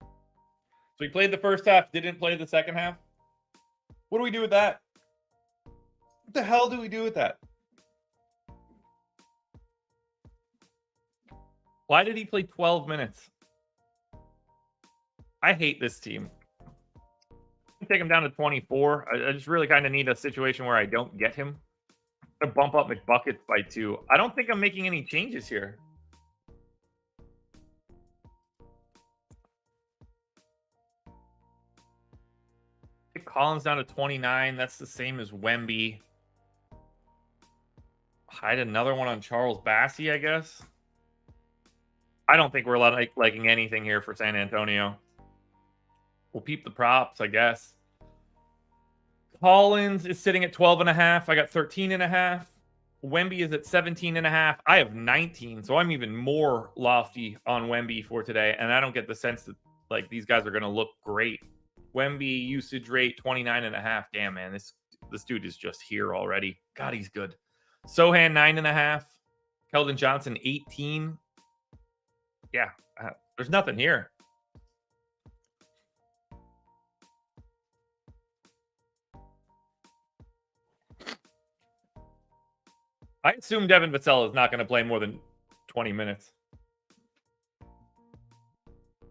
So he played the first half, didn't play the second half? What do we do with that? What the hell do we do with that? Why did he play 12 minutes? I hate this team. Take him down to 24. I just really kind of need a situation where I don't get him. I'm gonna bump up McBuckets by 2. I don't think I'm making any changes here. Take Collins down to 29. That's the same as Wemby. Hide another one on Charles Bassey, I guess. I don't think we're liking anything here for San Antonio. We'll peep the props, I guess. Collins is sitting at 12.5. I got 13.5. Wemby is at 17.5. I have 19, so I'm even more lofty on Wemby for today, and I don't get the sense that like these guys are going to look great. Wemby usage rate 29.5. Damn, man, this dude is just here already. God, he's good. Sohan 9.5. Keldon Johnson 18. Yeah, there's nothing here. I assume Devin Vassell is not going to play more than 20 minutes.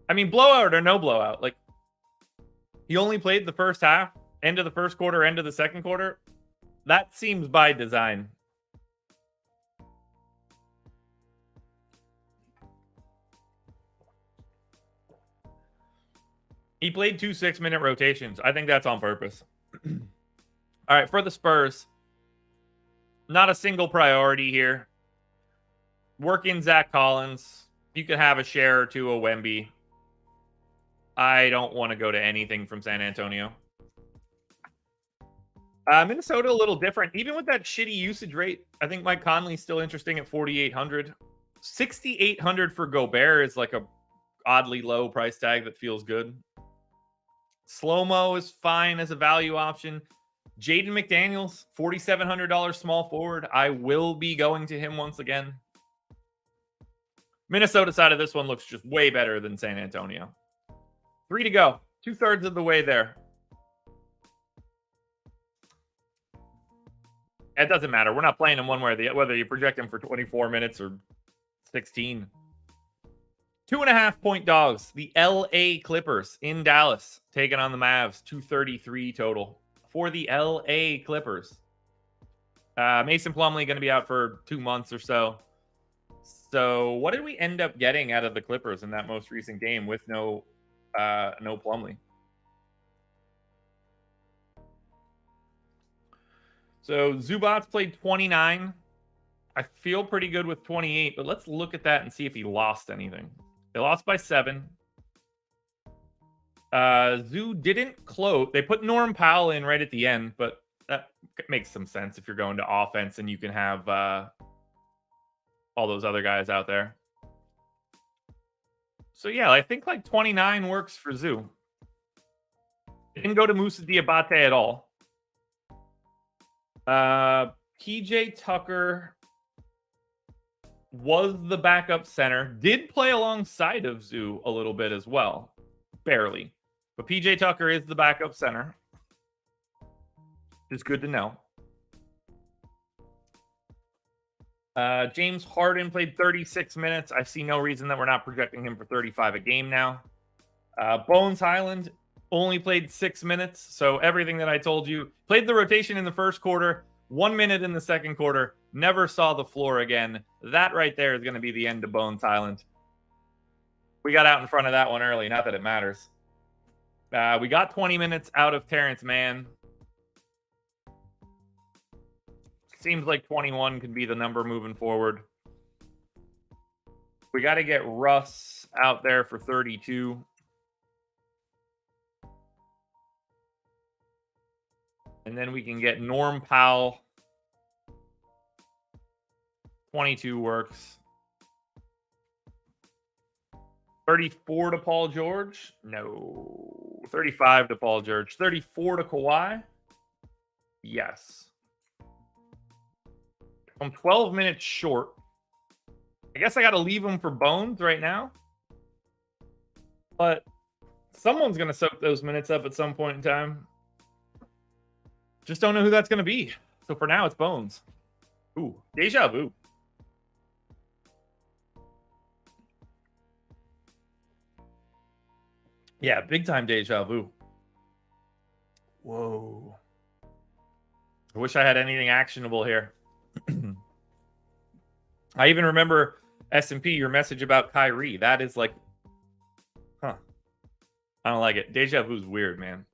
I mean, blowout or no blowout. Like, he only played the first half, end of the first quarter, end of the second quarter. That seems by design. He played 2 6-minute rotations. I think that's on purpose. All right, for the Spurs, not a single priority here. Work in Zach Collins. You could have a share or two of Wemby. I don't want to go to anything from San Antonio. Minnesota, a little different. Even with that shitty usage rate, I think Mike Conley's still interesting at 4,800. 6,800 for Gobert is like a oddly low price tag that feels good. Slow-mo is fine as a value option. Jaden McDaniels, $4,700 small forward. I will be going to him once again. Minnesota side of this one looks just way better than San Antonio. 3 to go. 2/3 of the way there. It doesn't matter. We're not playing him one way or the other, whether you project him for 24 minutes or 16. 2.5-point dogs. The LA Clippers in Dallas taking on the Mavs. 233 total for the LA Clippers. Mason Plumlee going to be out for 2 months or so. So what did we end up getting out of the Clippers in that most recent game with no Plumlee? So Zubats played 29. I feel pretty good with 28, but let's look at that and see if he lost anything. They lost by 7. Zoo didn't close. They put Norm Powell in right at the end, but that makes some sense if you're going to offense and you can have all those other guys out there. So yeah, I think like 29 works for Zoo. Didn't go to Moussa Diabate at all. PJ Tucker was the backup center. Did play alongside of Zoo a little bit as well. Barely. But PJ Tucker is the backup center. It's good to know. James Harden played 36 minutes. I see no reason that we're not projecting him for 35 a game now. Bones Highland only played 6 minutes. So everything that I told you. Played the rotation in the first quarter. 1 minute in the second quarter. Never saw the floor again. That right there is going to be the end of Bones Highland. We got out in front of that one early. Not that it matters. We got 20 minutes out of Terrence Mann. Seems like 21 could be the number moving forward. We got to get Russ out there for 32. And then we can get Norm Powell. 22 works. 34 to Paul George? No. 35 to Paul George. 34 to Kawhi? Yes. I'm 12 minutes short. I guess I got to leave him for Bones right now. But someone's going to soak those minutes up at some point in time. Just don't know who that's going to be. So for now, it's Bones. Ooh, deja vu. Yeah, big time deja vu. Whoa. I wish I had anything actionable here. I even remember S&P, your message about Kyrie. That is like, I don't like it. Deja vu's weird, man.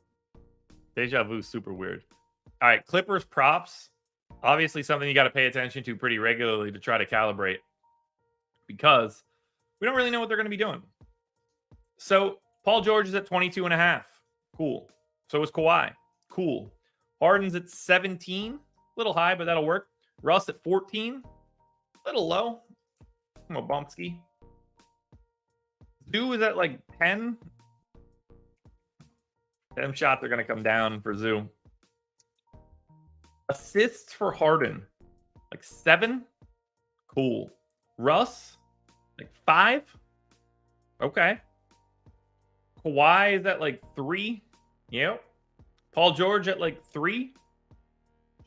Deja vu's super weird. All right, Clippers props. Obviously something you got to pay attention to pretty regularly to try to calibrate because we don't really know what they're going to be doing. So Paul George is at 22.5. Cool. So is Kawhi. Cool. Harden's at 17. A little high, but that'll work. Russ at 14. A little low. I'm a bumpski. Zoo is at like 10. Them shots are going to come down for Zoo. Assists for Harden. Like 7. Cool. Russ. Like 5. Okay. Kawhi is at like 3. Yep. Paul George at like 3.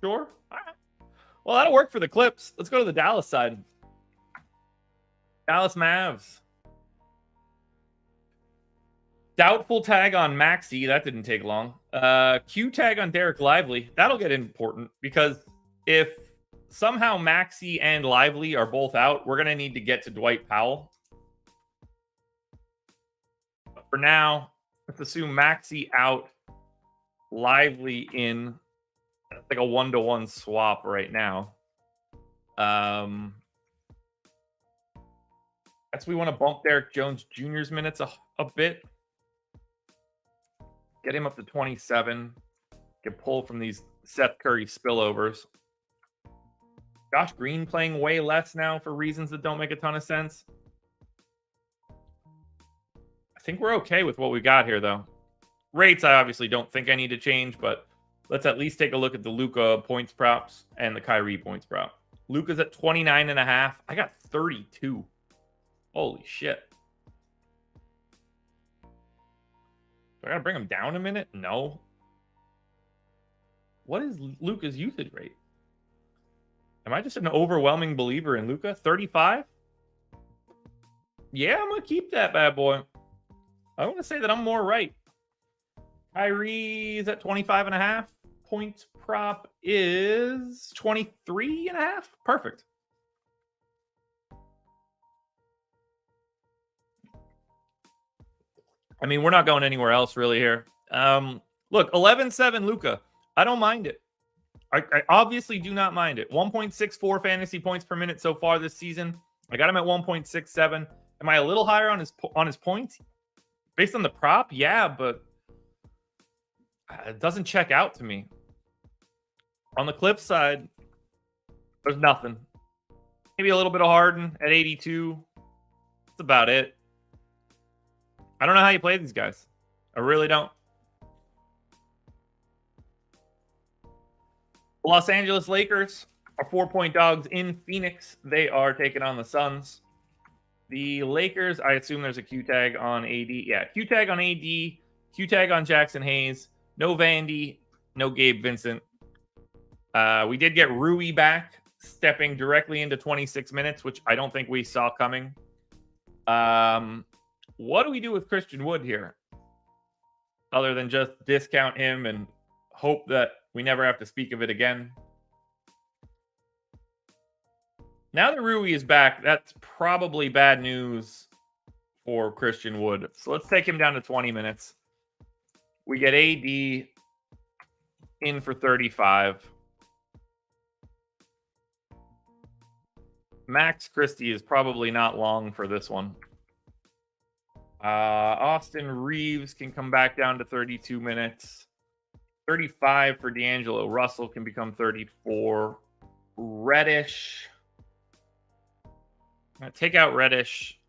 Sure. All right. Well, that'll work for the Clips. Let's go to the Dallas side. Dallas Mavs. Doubtful tag on Maxey. That didn't take long. Q tag on Derek Lively. That'll get important because if somehow Maxey and Lively are both out, we're going to need to get to Dwight Powell. But for now, let's assume Maxey out, Lively in. That's like a 1-to-1 swap right now. Guess we want to bump Derek Jones Jr.'s minutes a bit. Get him up to 27. Get pulled from these Seth Curry spillovers. Josh Green playing way less now for reasons that don't make a ton of sense. I think we're okay with what we got here, though. Rates, I obviously don't think I need to change, but let's at least take a look at the Luka points props and the Kyrie points prop. Luka's at 29.5. I got 32. Holy shit. Do I gotta bring him down a minute? No. What is Luka's usage rate? Am I just an overwhelming believer in Luka? 35? Yeah, I'm gonna keep that bad boy. I want to say that I'm more right. Kyrie's at 25.5. Points prop is 23.5. Perfect. I mean, we're not going anywhere else really here. Look, 11-7 Luka. I don't mind it. I obviously do not mind it. 1.64 fantasy points per minute so far this season. I got him at 1.67. Am I a little higher on his points? Based on the prop? Yeah, but it doesn't check out to me. On the Clips side, there's nothing. Maybe a little bit of Harden at 82. That's about it. I don't know how you play these guys. I really don't. Los Angeles Lakers are 4-point dogs in Phoenix. They are taking on the Suns. The Lakers, I assume there's a Q tag on AD. Yeah, Q tag on AD, Q tag on Jackson Hayes. No Vandy, no Gabe Vincent. We did get Rui back, stepping directly into 26 minutes, which I don't think we saw coming. What do we do with Christian Wood here? Other than just discount him and hope that we never have to speak of it again. Now that Rui is back, that's probably bad news for Christian Wood. So let's take him down to 20 minutes. We get AD in for 35. Max Christie is probably not long for this one. Austin Reeves can come back down to 32 minutes. 35 for D'Angelo Russell can become 34. Reddish. Take out Reddish.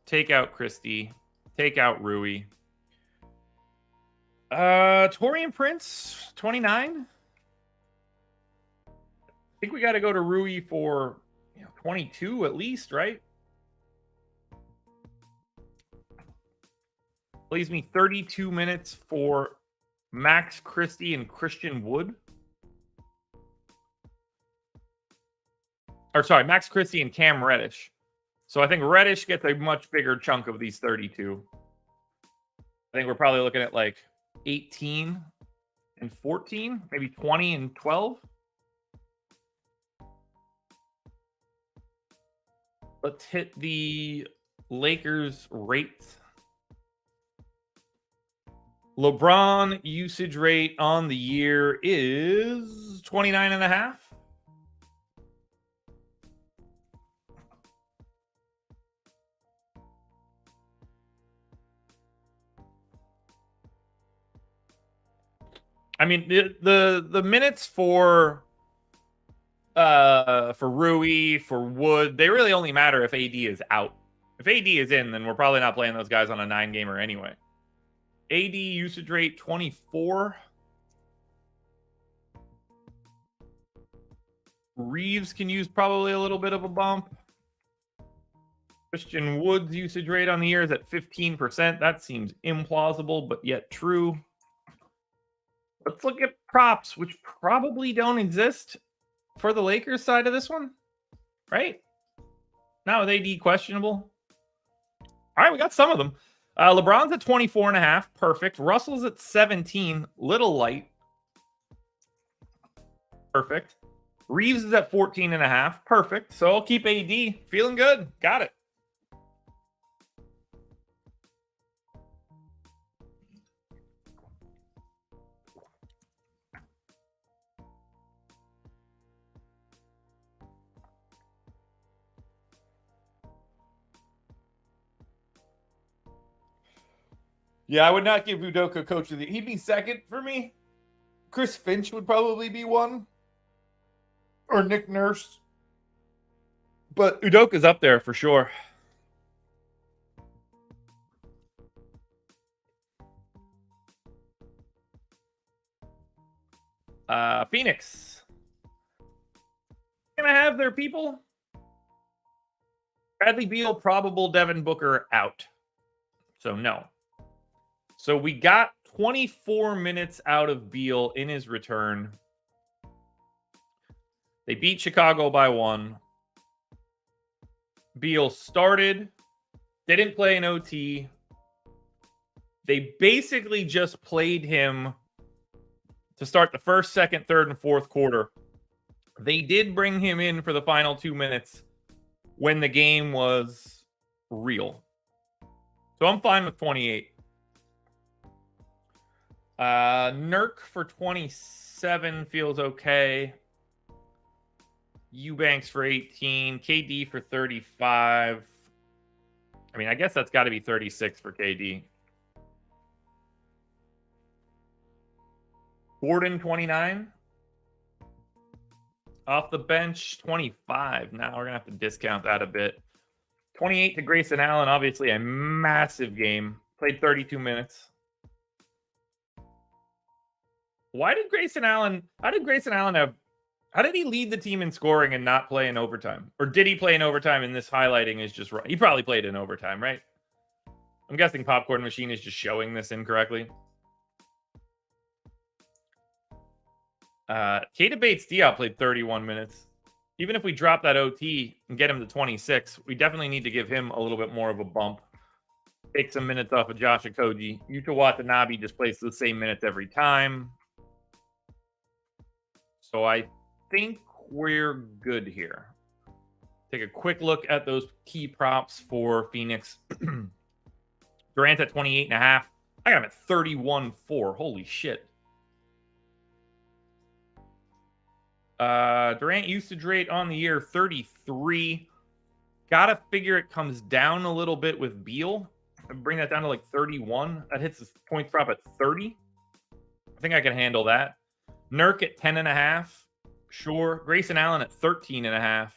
Take out Christie. Take out Rui. Torian Prince, 29. I think we got to go to Rui for 22 at least, right? Leaves me 32 minutes for Max Christie and Christian Wood. Or sorry, Max Christie and Cam Reddish. So I think Reddish gets a much bigger chunk of these 32. I think we're probably looking at like 18 and 14, maybe 20 and 12. Let's hit the Lakers rates. LeBron usage rate on the year is 29.5. I mean, the minutes for Rui, for Wood, they really only matter if AD is out. If AD is in, then we're probably not playing those guys on a 9-gamer anyway. AD usage rate 24. Reeves can use probably a little bit of a bump. Christian Wood's usage rate on the year is at 15%. That seems implausible, but yet true. Let's look at props, which probably don't exist for the Lakers side of this one, right? Now with AD questionable. All right, we got some of them. LeBron's at 24.5, perfect. Russell's at 17, little light. Perfect. Reeves is at 14.5, perfect. So I'll keep AD. Feeling good. Got it. Yeah, I would not give Udoka coach of the... He'd be second for me. Chris Finch would probably be one. Or Nick Nurse. But Udoka's up there for sure. Phoenix. Gonna have their people. Bradley Beal, probable. Devin Booker out. So no. So we got 24 minutes out of Beal in his return. They beat Chicago by 1. Beal started. They didn't play an OT. They basically just played him to start the first, second, third, and fourth quarter. They did bring him in for the final 2 minutes when the game was real. So I'm fine with 28. Nurk for 27 feels okay. Eubanks for 18. KD for 35. I mean, I guess that's got to be 36 for KD. Gordon, 29. Off the bench, 25. Now we're going to have to discount that a bit. 28 to Grayson Allen, obviously a massive game. Played 32 minutes. How did Grayson Allen how did he lead the team in scoring and not play in overtime? Or did he play in overtime and this highlighting is just right? He probably played in overtime, right? I'm guessing Popcorn Machine is just showing this incorrectly. Keita Bates-Diop played 31 minutes. Even if we drop that OT and get him to 26, we definitely need to give him a little bit more of a bump. Take some minutes off of Josh Okogie. Yuta Watanabe just plays the same minutes every time. So I think we're good here. Take a quick look at those key props for Phoenix. Durant at 28.5. I got him at 31.4. Holy shit. Durant usage rate on the year, 33. Gotta figure it comes down a little bit with Beal. Bring that down to like 31. That hits the points prop at 30. I think I can handle that. Nurk at 10.5. Sure. Grayson Allen at 13.5.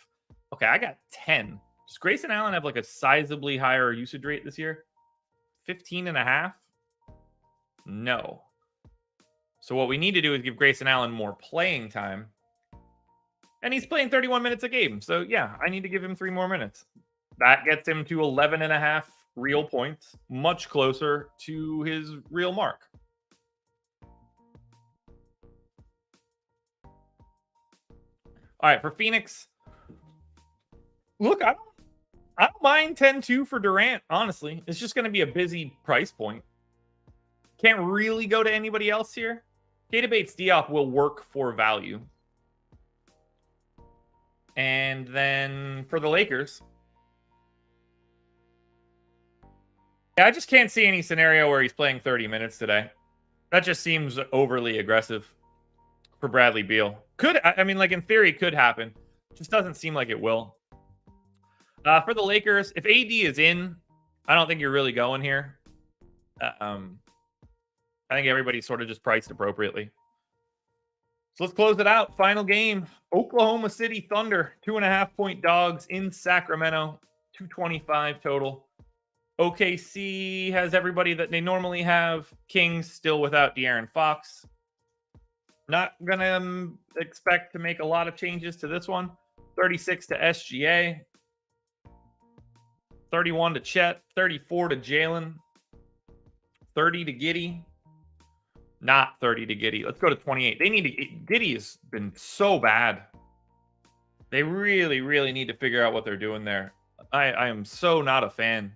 Okay, I got 10. Does Grayson Allen have like a sizably higher usage rate this year? 15.5? No. So what we need to do is give Grayson Allen more playing time. And he's playing 31 minutes a game. So yeah, I need to give him 3 more minutes. That gets him to 11.5 real points, much closer to his real mark. All right, for Phoenix, look, I don't mind 10-2 for Durant, honestly. It's just going to be a busy price point. Can't really go to anybody else here. Keita Bates-Diop will work for value. And then for the Lakers, I just can't see any scenario where he's playing 30 minutes today. That just seems overly aggressive for Bradley Beal. I mean, like in theory, could happen. Just doesn't seem like it will. For the Lakers, if AD is in, I don't think you're really going here. I think everybody's sort of just priced appropriately. So let's close it out. Final game. Oklahoma City Thunder, 2.5-point dogs in Sacramento. 225 total. OKC has everybody that they normally have. Kings still without De'Aaron Fox. Not going to expect to make a lot of changes to this one. 36 to SGA. 31 to Chet. 34 to Jalen. 30 to Giddey. Not 30 to Giddey. Let's go to 28. They need to. Giddey has been so bad. They really, really need to figure out what they're doing there. I am so not a fan.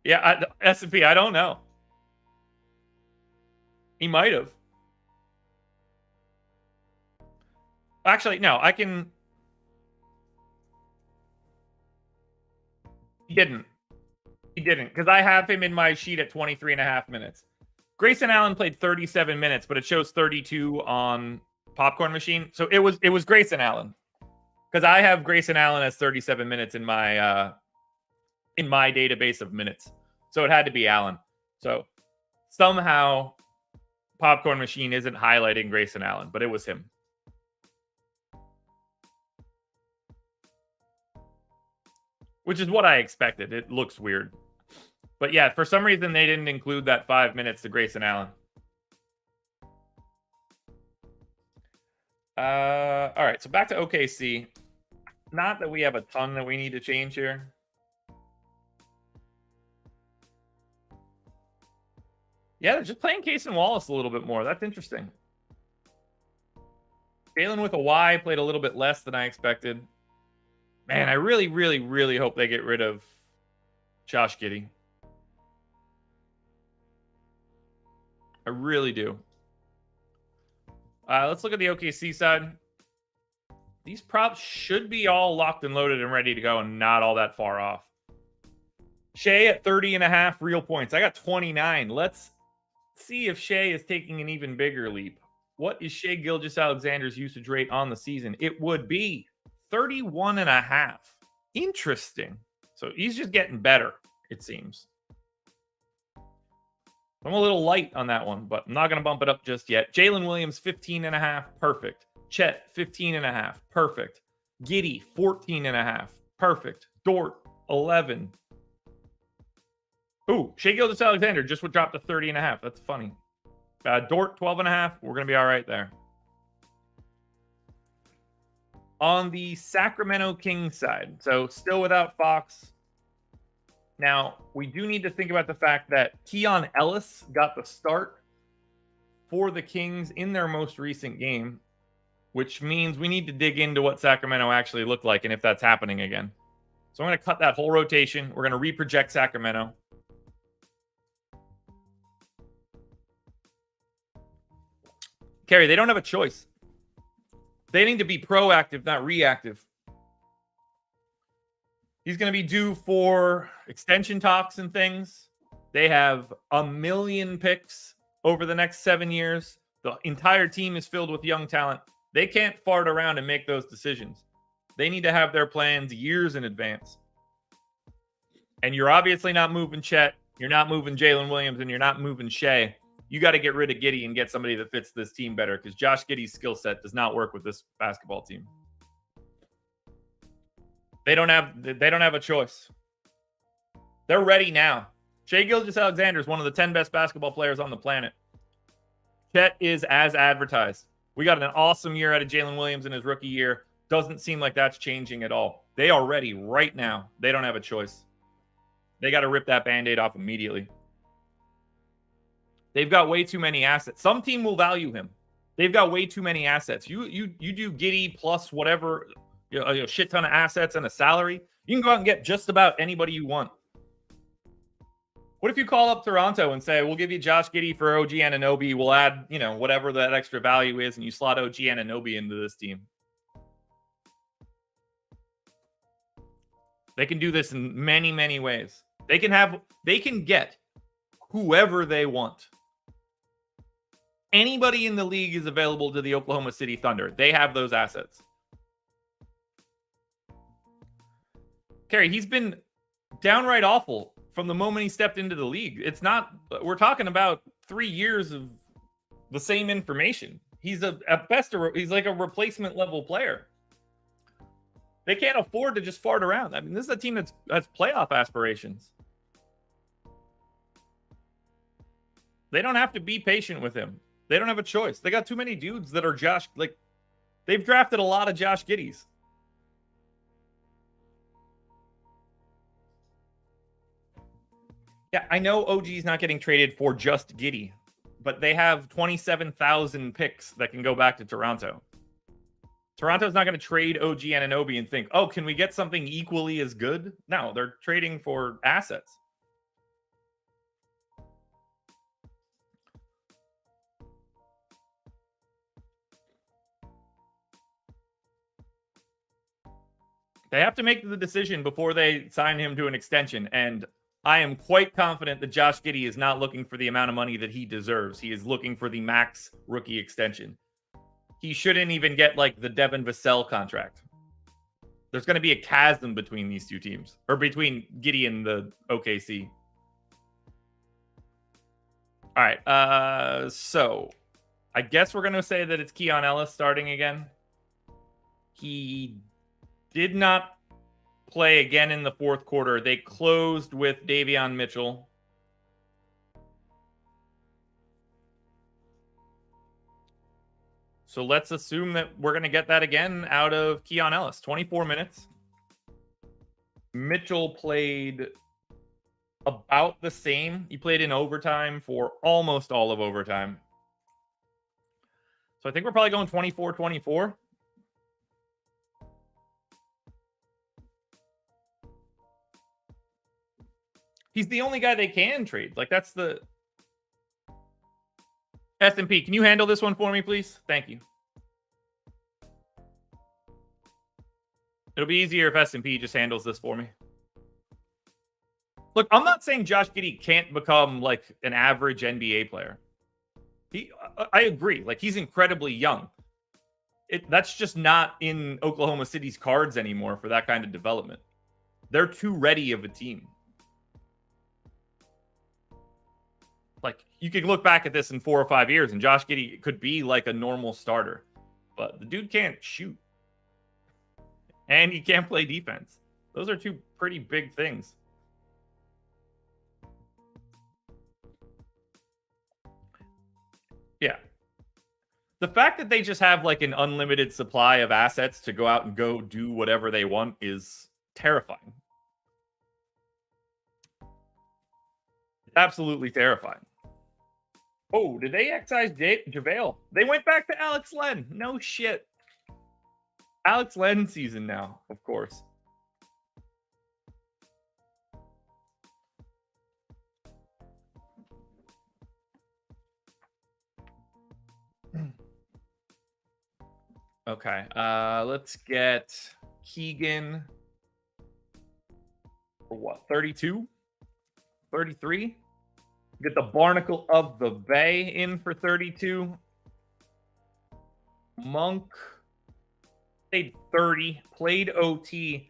Yeah, S&P, I don't know. He might have. Actually, no, I can. He didn't. He didn't, because I have him in my sheet at 23.5 minutes. Grayson Allen played 37 minutes, but it shows 32 on Popcorn Machine. So it was Grayson Allen, because I have Grayson Allen as 37 minutes in my database of minutes. So it had to be Allen. So somehow Popcorn Machine isn't highlighting Grayson Allen, but it was him. Which is what I expected. It looks weird. But yeah, for some reason, they didn't include that 5 minutes to Grayson Allen. All right, so back to OKC. Not that we have a ton that we need to change here. Yeah, they're just playing Case and Wallace a little bit more. That's interesting. Jalen with a Y played a little bit less than I expected. Man, I really, really, really hope they get rid of Josh Giddey. I really do. Let's look at the OKC side. These props should be all locked and loaded and ready to go and not all that far off. Shea at 30.5 real points. I got 29. Let's see if Shea is taking an even bigger leap. What is Shea Gilgeous-Alexander's usage rate on the season? It would be 31.5. Interesting. So he's just getting better, it seems. I'm a little light on that one, but I'm not going to bump it up just yet. Jalen Williams, 15.5. Perfect. Chet, 15.5. Perfect. Giddey, 14.5. Perfect. Dort, 11. Ooh, Shea Gilgeous-Alexander just would drop to 30.5. That's funny. Dort, 12.5. We're going to be all right there. On the Sacramento Kings side, so still without Fox. Now, we do need to think about the fact that Keon Ellis got the start for the Kings in their most recent game, which means we need to dig into what Sacramento actually looked like and if that's happening again. So I'm going to cut that whole rotation. We're going to reproject Sacramento. Kerry, they don't have a choice. They need to be proactive, not reactive. He's going to be due for extension talks and things. They have 1 million picks over the next 7 years. The entire team is filled with young talent. They can't fart around and make those decisions. They need to have their plans years in advance. And you're obviously not moving Chet. You're not moving Jalen Williams, and you're not moving Shea. You got to get rid of Giddey and get somebody that fits this team better, because Josh Giddey's skill set does not work with this basketball team. They don't have a choice. They're ready now. Shai Gilgeous-Alexander is one of the 10 best basketball players on the planet. Chet is as advertised. We got an awesome year out of Jalen Williams in his rookie year. Doesn't seem like that's changing at all. They are ready right now. They don't have a choice. They got to rip that Band-Aid off immediately. They've got way too many assets. Some team will value him. They've got way too many assets. You do Giddey plus whatever, a shit ton of assets and a salary. You can go out and get just about anybody you want. What if you call up Toronto and say, we'll give you Josh Giddey for OG Anunoby. We'll add, whatever that extra value is, and you slot OG Anunoby into this team. They can do this in many, many ways. They can get whoever they want. Anybody in the league is available to the Oklahoma City Thunder. They have those assets. Kerry, he's been downright awful from the moment he stepped into the league. We're talking about 3 years of the same information. He's he's like a replacement level player. They can't afford to just fart around. I mean, this is a team that's playoff aspirations. They don't have to be patient with him. They don't have a choice. They got too many dudes that are they've drafted a lot of Josh Giddeys. Yeah, I know OG's not getting traded for just Giddey, but they have 27,000 picks that can go back to Toronto. Toronto's not going to trade OG Anunoby and think, oh, can we get something equally as good? No, they're trading for assets. They have to make the decision before they sign him to an extension. And I am quite confident that Josh Giddey is not looking for the amount of money that he deserves. He is looking for the max rookie extension. He shouldn't even get the Devin Vassell contract. There's going to be a chasm between these two teams, or between Giddey and the OKC. All right. So I guess we're going to say that it's Keon Ellis starting again. He did not play again in the fourth quarter. They closed with Davion Mitchell. So let's assume that we're going to get that again out of Keon Ellis. 24 minutes. Mitchell played about the same. He played in overtime for almost all of overtime. So I think we're probably going 24-24. He's the only guy they can trade. That's the... S&P, can you handle this one for me, please? Thank you. It'll be easier if S&P just handles this for me. Look, I'm not saying Josh Giddey can't become an average NBA player. I agree. He's incredibly young. That's just not in Oklahoma City's cards anymore for that kind of development. They're too ready of a team. You could look back at this in 4 or 5 years, and Josh Giddey could be a normal starter. But the dude can't shoot. And he can't play defense. Those are two pretty big things. Yeah. The fact that they just have an unlimited supply of assets to go out and go do whatever they want is terrifying. Absolutely terrifying. Oh, did they excise JaVale? They went back to Alex Len. No shit. Alex Len season now, of course. Okay, let's get Keegan for what, 32? 33? Get the Barnacle of the Bay in for 32. Monk played 30, played OT.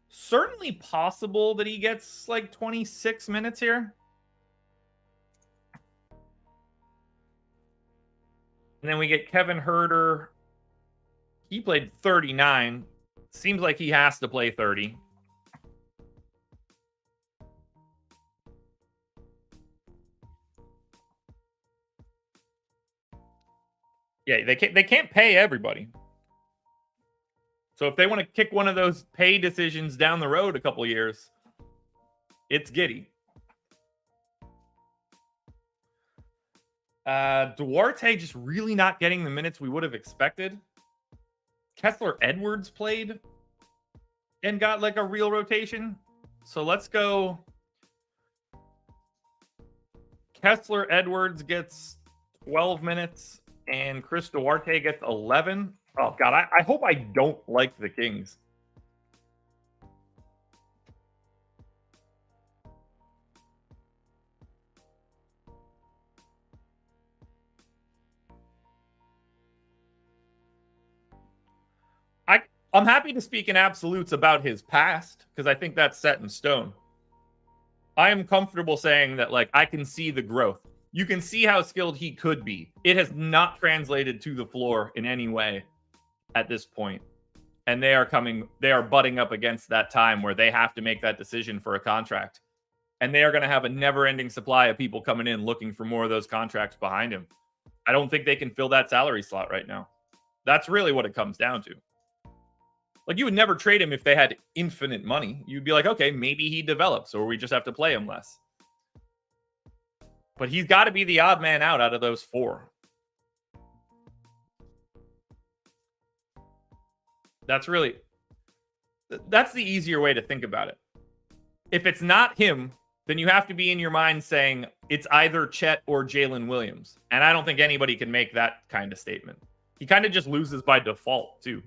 Certainly possible that he gets like 26 minutes here. And then we get Kevin Huerter. He played 39. Seems like he has to play 30. Yeah, they can't pay everybody. So if they want to kick one of those pay decisions down the road a couple years, it's Giddey. Duarte just really not getting the minutes we would have expected. Kessler Edwards played and got like a real rotation. So let's go. Kessler Edwards gets 12 minutes and Chris Duarte gets 11. Oh, God, I hope I don't like the Kings. I'm happy to speak in absolutes about his past because I think that's set in stone. I am comfortable saying that, like, I can see the growth. You can see how skilled he could be. It has not translated to the floor in any way at this point. And they are butting up against that time where they have to make that decision for a contract. And they are going to have a never-ending supply of people coming in looking for more of those contracts behind him. I don't think they can fill that salary slot right now. That's really what it comes down to. Like, you would never trade him if they had infinite money. You'd be like, okay, maybe he develops, or we just have to play him less. But he's got to be the odd man out of those four. That's the easier way to think about it. If it's not him, then you have to be in your mind saying it's either Chet or Jalen Williams. And I don't think anybody can make that kind of statement. He kind of just loses by default, too.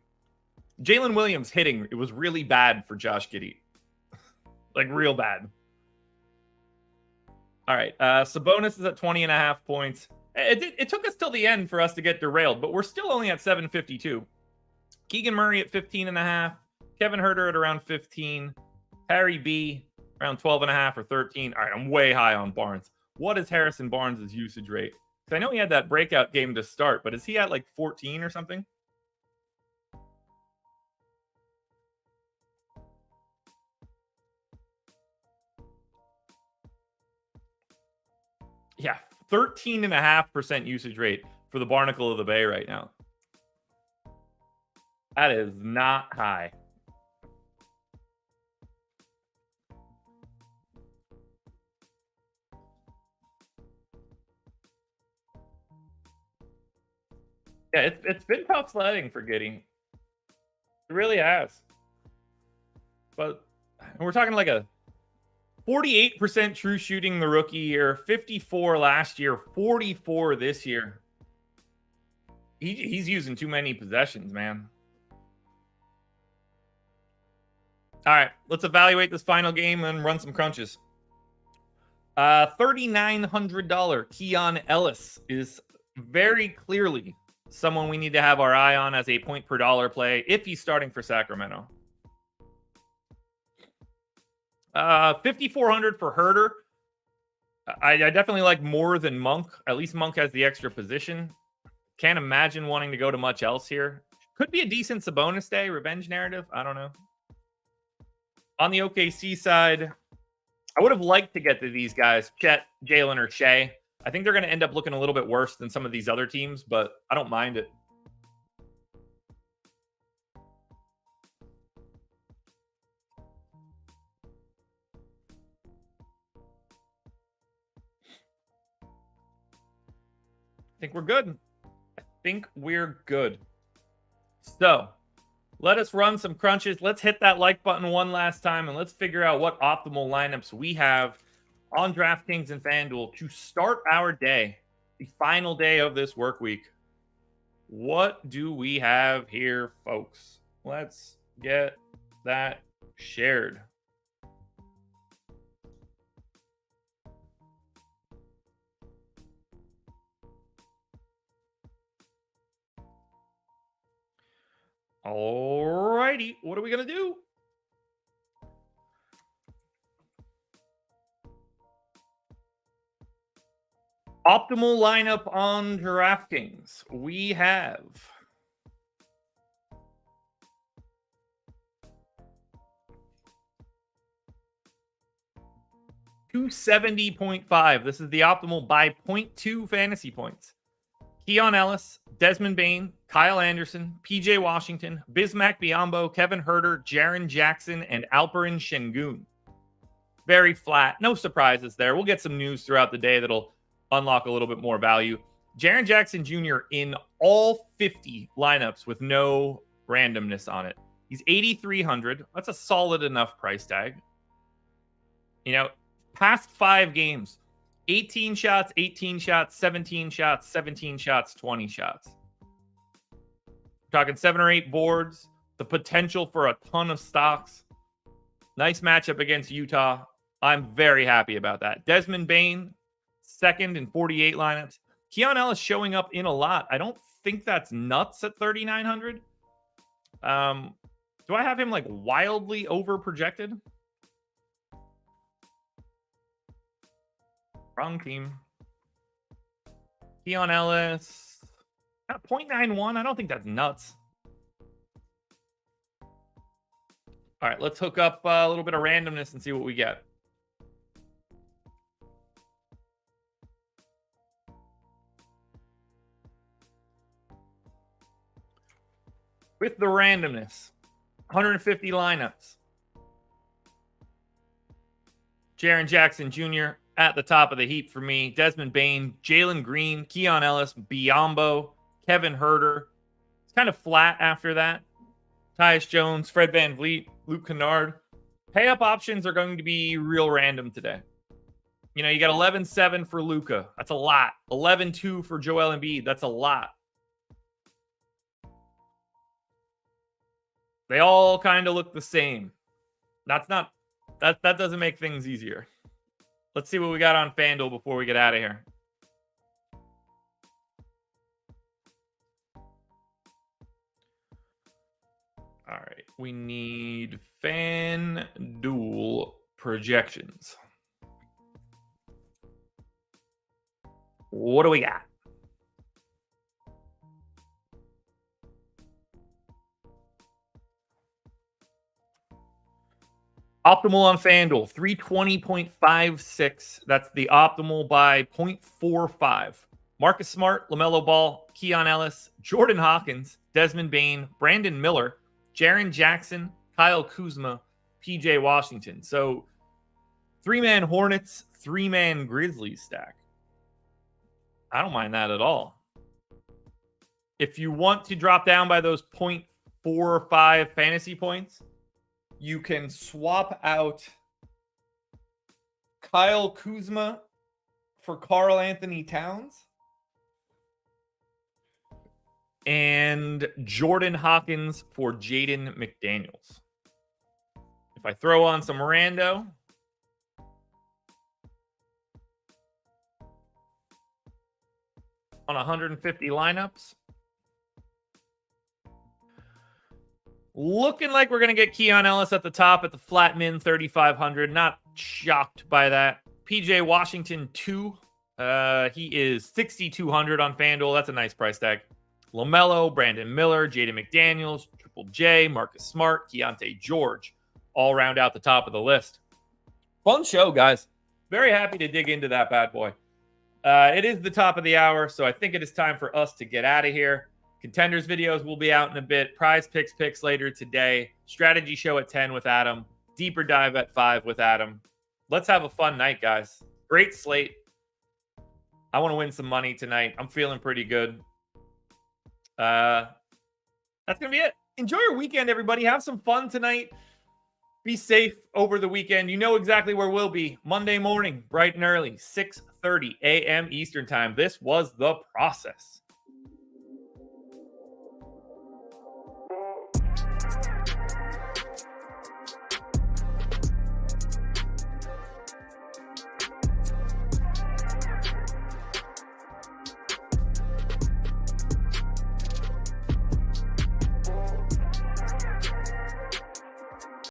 Jalen Williams hitting, it was really bad for Josh Giddey. Like, real bad. All right. Sabonis is at 20.5 points. It took us till the end for us to get derailed, but we're still only at 752. Keegan Murray at 15.5. Kevin Huerter at around 15. Harry B around 12.5 or 13. All right, I'm way high on Barnes. What is Harrison Barnes' usage rate? Because I know he had that breakout game to start, but is he at like 14 or something? Yeah, 13.5% usage rate for the Barnacle of the Bay right now. That is not high. Yeah, it's been tough sledding for Giddey. It really has. But we're talking like a 48% true shooting the rookie year, 54 last year, 44 this year. He's using too many possessions, man. All right, let's evaluate this final game and run some crunches. $3,900 Keon Ellis is very clearly someone we need to have our eye on as a point per dollar play if he's starting for Sacramento. 5,400 for Huerter. I definitely like more than Monk. At least Monk has the extra position. Can't imagine wanting to go to much else here. Could be a decent Sabonis day, revenge narrative. I don't know. On the OKC side, I would have liked to get to these guys, Chet, Jalen, or Shea. I think they're going to end up looking a little bit worse than some of these other teams, but I don't mind it. I think we're good. So, let us run some crunches. Let's hit that like button one last time, and let's figure out what optimal lineups we have on DraftKings and FanDuel to start our day, the final day of this work week. What do we have here, folks? Let's get that shared. All righty. What are we going to do? Optimal lineup on DraftKings. We have 270.5. This is the optimal by 0.2 fantasy points. Keon Ellis, Desmond Bane, Kyle Anderson, PJ Washington, Bismack Biyombo, Kevin Huerter, Jaren Jackson, and Alperen Şengün. Very flat. No surprises there. We'll get some news throughout the day that'll unlock a little bit more value. Jaren Jackson Jr. in all 50 lineups with no randomness on it. He's 8,300. That's a solid enough price tag. You know, past 5 games, 18 shots, 18 shots, 17 shots, 17 shots, 20 shots. We're talking 7 or 8 boards, the potential for a ton of stocks. Nice matchup against Utah. I'm very happy about that. Desmond Bane, second in 48 lineups. Keon Ellis showing up in a lot. I don't think that's nuts at 3,900. Do I have him like wildly over projected? Wrong team. Keon Ellis. 0.91. I don't think that's nuts. All right, let's hook up a little bit of randomness and see what we get. With the randomness, 150 lineups. Jaren Jackson Jr. at the top of the heap for me. Desmond Bane, Jalen Green, Keon Ellis, Biyombo, Kevin Huerter. It's kind of flat after that. Tyus Jones, Fred VanVleet, Luke Kennard. Pay-up options are going to be real random today. You know, you got 11-7 for Luka. That's a lot. 11-2 for Joel Embiid. That's a lot. They all kind of look the same. That doesn't make things easier. Let's see what we got on FanDuel before we get out of here. All right. We need FanDuel projections. What do we got? Optimal on FanDuel, 320.56. That's the optimal by 0.45. Marcus Smart, LaMelo Ball, Keon Ellis, Jordan Hawkins, Desmond Bane, Brandon Miller, Jaren Jackson, Kyle Kuzma, PJ Washington. So 3-man Hornets, 3-man Grizzlies stack. I don't mind that at all. If you want to drop down by those 0.45 fantasy points, you can swap out Kyle Kuzma for Karl Anthony Towns and Jordan Hawkins for Jaden McDaniels. If I throw on some rando, on 150 lineups, looking like we're going to get Keon Ellis at the top at the flat min 3,500. Not shocked by that. PJ Washington 2. He is 6,200 on FanDuel. That's a nice price tag. LaMelo, Brandon Miller, Jaden McDaniels, Triple J, Marcus Smart, Keontae George. All round out the top of the list. Fun show, guys. Very happy to dig into that bad boy. It is the top of the hour, so I think it is time for us to get out of here. Contenders videos will be out in a bit. Prize picks later today. Strategy show at 10 with Adam. Deeper dive at 5 with Adam. Let's have a fun night, guys. Great slate. I want to win some money tonight. I'm feeling pretty good. That's going to be it. Enjoy your weekend, everybody. Have some fun tonight. Be safe over the weekend. You know exactly where we'll be. Monday morning, bright and early, 6:30 a.m. Eastern time. This was The Process.